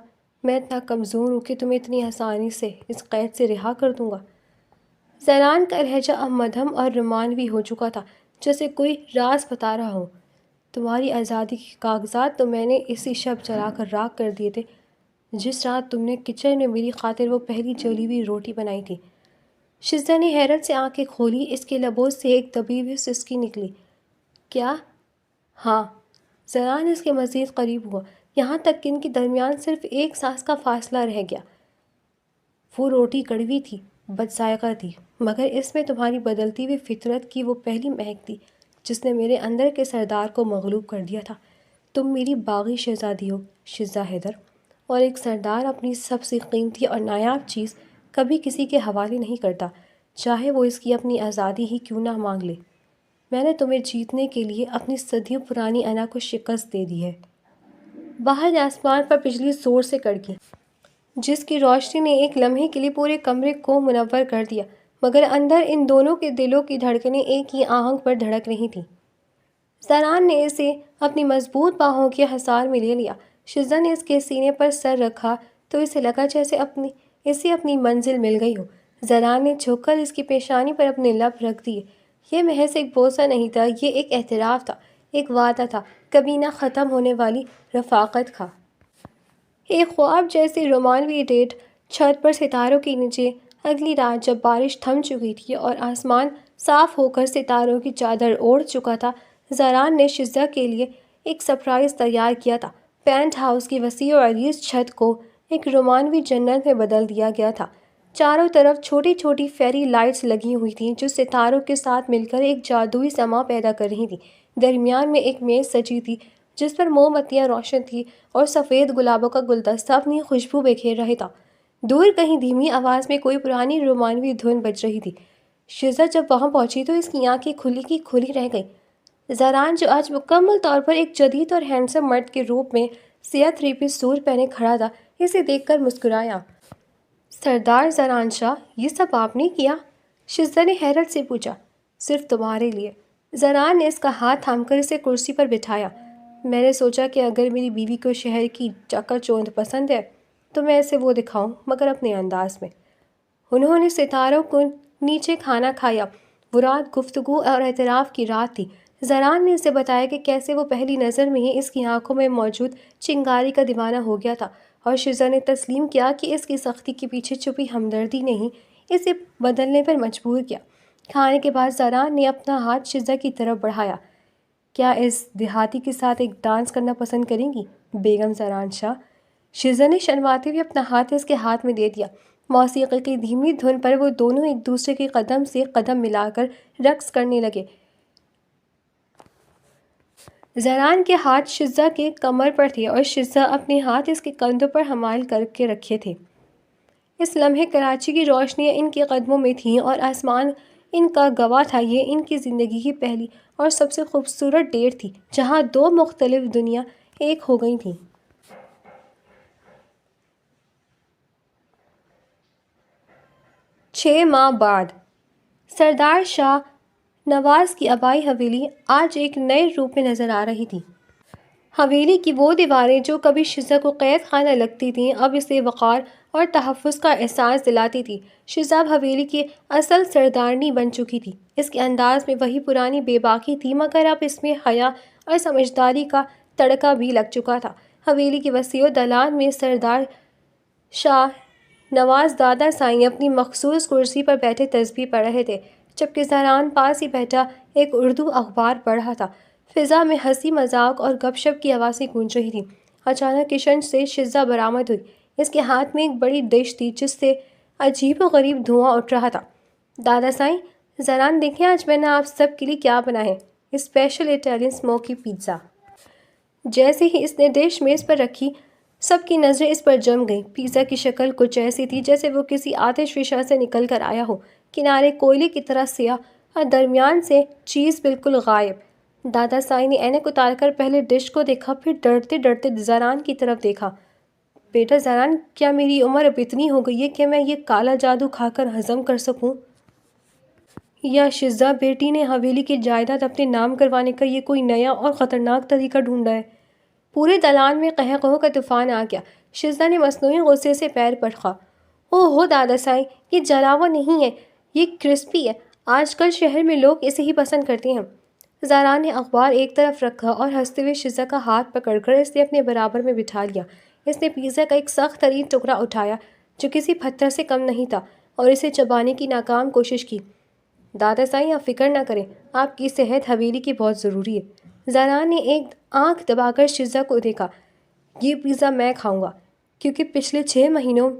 میں اتنا کمزور ہوں کہ تمہیں اتنی آسانی سے اس قید سے رہا کر دوں گا؟ زران کا لہجہ اب مدھم اور رومانوی ہو چکا تھا، جیسے کوئی راز بتا رہا ہو۔ تمہاری آزادی کے کاغذات تو میں نے اسی شب جلا کر راکھ کر دیے تھے جس رات تم نے کچن میں میری خاطر وہ پہلی جلی ہوئی روٹی بنائی تھی۔ شزا نے حیرت سے آنکھیں کھولی، اس کے لبوں سے ایک دبی ہوئی سسکی نکلی۔ کیا؟ ہاں۔ زران اس کے مزید قریب ہوا، یہاں تک کہ ان کے درمیان صرف ایک سانس کا فاصلہ رہ گیا۔ وہ روٹی کڑوی تھی، بد ذائقہ تھی، مگر اس میں تمہاری بدلتی ہوئی فطرت کی وہ پہلی مہک تھی جس نے میرے اندر کے سردار کو مغلوب کر دیا تھا۔ تم میری باغی شہزادی ہو شزا حیدر، اور ایک سردار اپنی سب سے قیمتی اور نایاب چیز کبھی کسی کے حوالے نہیں کرتا، چاہے وہ اس کی اپنی آزادی ہی کیوں نہ مانگ لے۔ میں نے تمہیں جیتنے کے لیے اپنی صدیوں پرانی انا کو شکست دے دی ہے۔ باہر آسمان پر بجلی زور سے کڑکی، جس کی روشنی نے ایک لمحے کے لیے پورے کمرے کو منور کر دیا، مگر اندر ان دونوں کے دلوں کی دھڑکنیں ایک ہی آہنگ پر دھڑک رہی تھیں۔ زران نے اسے اپنی مضبوط باہوں کے حصار میں لے لیا۔ شزا نے اس کے سینے پر سر رکھا تو اسے لگا جیسے اسے اپنی منزل مل گئی ہو۔ زران نے جھک کر اس کی پیشانی پر اپنے لب رکھ دیے۔ یہ محض ایک بوسہ نہیں تھا، یہ ایک اعتراف تھا، ایک وعدہ تھا، کبھی نہ ختم ہونے والی رفاقت کا۔ ایک خواب جیسی رومانوی ڈیٹ، چھت پر ستاروں کے نیچے، اگلی رات جب بارش تھم چکی تھی اور آسمان صاف ہو کر ستاروں کی چادر اوڑھ چکا تھا، زران نے شزا کے لیے ایک سرپرائز تیار کیا تھا۔ پینٹ ہاؤس کی وسیع و عریض چھت کو ایک رومانوی جنت میں بدل دیا گیا تھا۔ چاروں طرف چھوٹی چھوٹی فیری لائٹس لگی ہوئی تھیں جو ستاروں کے ساتھ مل کر ایک جادوئی سما پیدا کر رہی تھیں۔ درمیان میں ایک میز سجی تھی جس پر موم بتیاں روشن تھیں اور سفید گلابوں کا گلدستہ اپنی خوشبو بکھیر رہا تھا۔ دور کہیں دھیمی آواز میں کوئی پرانی رومانوی دھن بج رہی تھی۔ شزا جب وہاں پہنچی تو اس کی آنکھیں کھلی کی کھلی رہ گئیں۔ زران جو آج مکمل طور پر ایک جدید اور ہینڈسم مرد کے روپ میں سیاہ تھری پیس سوٹ پہنے کھڑا تھا، اسے دیکھ کر مسکرایا۔ سردار زران شاہ، یہ سب آپ نے کیا؟ شزا نے حیرت سے پوچھا۔ صرف تمہارے لیے۔ زران نے اس کا ہاتھ تھام کر اسے کرسی پر بٹھایا۔ میں نے سوچا کہ اگر میری بیوی کو شہر کی چکا چوند پسند ہے تو میں اسے وہ دکھاؤں، مگر اپنے انداز میں۔ انہوں نے ستاروں کو نیچے کھانا کھایا۔ وہ رات گفتگو اور اعتراف کی رات تھی۔ زران نے اسے بتایا کہ کیسے وہ پہلی نظر میں ہی اس کی آنکھوں میں موجود چنگاری کا دیوانہ ہو گیا تھا، اور شزا نے تسلیم کیا کہ اس کی سختی کے پیچھے چھپی ہمدردی نے ہی اسے بدلنے پر مجبور کیا۔ کھانے کے بعد زران نے اپنا ہاتھ شزا کی طرف بڑھایا۔ کیا اس دیہاتی کے ساتھ ایک ڈانس کرنا پسند کریں گی بیگم زران شاہ؟ شزا نے شرماتے ہوئے اپنا ہاتھ اس کے ہاتھ میں دے دیا۔ موسیقی کی دھیمی دھن پر وہ دونوں ایک دوسرے کے قدم سے قدم ملا کر رقص کرنے لگے۔ زران کے ہاتھ شزا کے کمر پر تھے اور شزا اپنے ہاتھ اس کے کندھوں پر حمائل کر کے رکھے تھے۔ اس لمحے کراچی کی روشنیاں ان کے قدموں میں تھیں اور آسمان ان کا گواہ تھا۔ یہ ان کی زندگی کی پہلی اور سب سے خوبصورت ڈیٹ تھی جہاں دو مختلف دنیا ایک ہو گئی تھیں۔ 6 ماہ بعد سردار شاہ نواز کی آبائی حویلی آج ایک نئے روپ میں نظر آ رہی تھی۔ حویلی کی وہ دیواریں جو کبھی شزا کو قید خانہ لگتی تھیں اب اسے وقار اور تحفظ کا احساس دلاتی تھی۔ شزا اب حویلی کی اصل سردارنی بن چکی تھی۔ اس کے انداز میں وہی پرانی بے باکی تھی، مگر اب اس میں حیا اور سمجھداری کا تڑکا بھی لگ چکا تھا۔ حویلی کی وسیع دالان میں سردار شاہ نواز دادا سائیں اپنی مخصوص کرسی پر بیٹھے تسبیح پڑھ رہے تھے، جبکہ زران پاس ہی بیٹھا ایک اردو اخبار پڑھ رہا تھا۔ فضا میں ہنسی مذاق اور گپ شپ کی آوازیں گونج رہی تھیں۔ اچانک کچن سے شزا برآمد ہوئی۔ اس کے ہاتھ میں ایک بڑی ڈش تھی جس سے عجیب و غریب دھواں اٹھ رہا تھا۔ دادا سائیں، زران دیکھیں آج میں نے آپ سب کے لیے کیا بنایا ہے، اسپیشل اٹیلین اسموکی پیزا۔ جیسے ہی اس نے ڈش میز پر رکھی، سب کی نظریں اس پر جم گئیں۔ پیزا کی شکل کچھ ایسی تھی جیسے وہ کسی آتش فشاں سے نکل کر آیا ہو، کنارے کوئلے کی طرح سیاہ اور درمیان سے چیز بالکل غائب۔ دادا سائیں نے اینک اتار کر پہلے ڈش کو دیکھا، پھر ڈرتے ڈرتے زران کی طرف دیکھا۔ بیٹا زران، کیا میری عمر اب اتنی ہو گئی ہے کہ میں یہ کالا جادو کھا کر ہضم کر سکوں؟ یا شزا بیٹی نے حویلی کی جائیداد اپنے نام کروانے کا یہ کوئی نیا اور خطرناک طریقہ ڈھونڈا ہے؟ پورے دالان میں قہقہوں کا طوفان آ گیا۔ شزدہ نے مصنوعی غصے سے پیر پٹکا۔ اوہ ہو دادا سائی، یہ جلاوا نہیں ہے، یہ کرسپی ہے۔ آج کل شہر میں لوگ اسے ہی پسند کرتے ہیں۔ زارا نے اخبار ایک طرف رکھا اور ہنستے ہوئے شزدہ کا ہاتھ پکڑ کر اسے اپنے برابر میں بٹھا لیا۔ اس نے پیزا کا ایک سخت ترین ٹکڑا اٹھایا جو کسی پتھر سے کم نہیں تھا اور اسے چبانے کی ناکام کوشش کی۔ دادا سائی، آپ فکر نہ کریں، آپ کی صحت حویلی کی بہت ضروری ہے۔ زارا نے ایک آنکھ دبا کر شزدہ کو دیکھا۔ یہ پیزا میں کھاؤں گا کیونکہ پچھلے 6 مہینوں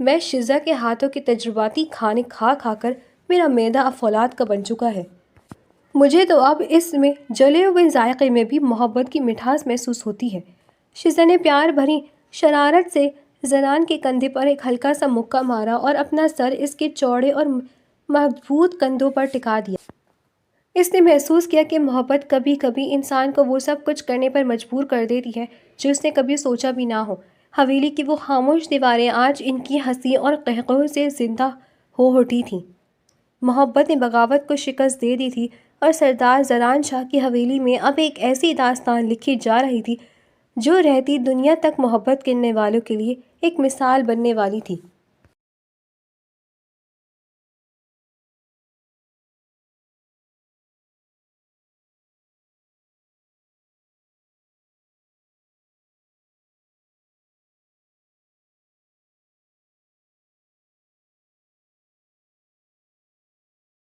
میں شزدہ کے ہاتھوں کے تجرباتی کھانے کھا کھا کر میرا معدہ اب فولاد کا بن چکا ہے۔ مجھے تو اب اس میں جلے ہوئے ذائقے میں بھی محبت کی مٹھاس محسوس ہوتی ہے۔ شزدہ نے پیار بھری شرارت سے زنان کے کندھے پر ایک ہلکا سا مکہ مارا اور اپنا سر اس کے چوڑے اور مضبوط کندھوں پر ٹکا دیا۔ اس نے محسوس کیا کہ محبت کبھی کبھی انسان کو وہ سب کچھ کرنے پر مجبور کر دیتی ہے جو اس نے کبھی سوچا بھی نہ ہو۔ حویلی کی وہ خاموش دیواریں آج ان کی ہنسی اور قہقہوں سے زندہ ہو اٹھی تھیں۔ محبت نے بغاوت کو شکست دے دی تھی اور سردار زران شاہ کی حویلی میں اب ایک ایسی داستان لکھی جا رہی تھی جو رہتی دنیا تک محبت کرنے والوں کے لیے ایک مثال بننے والی تھی۔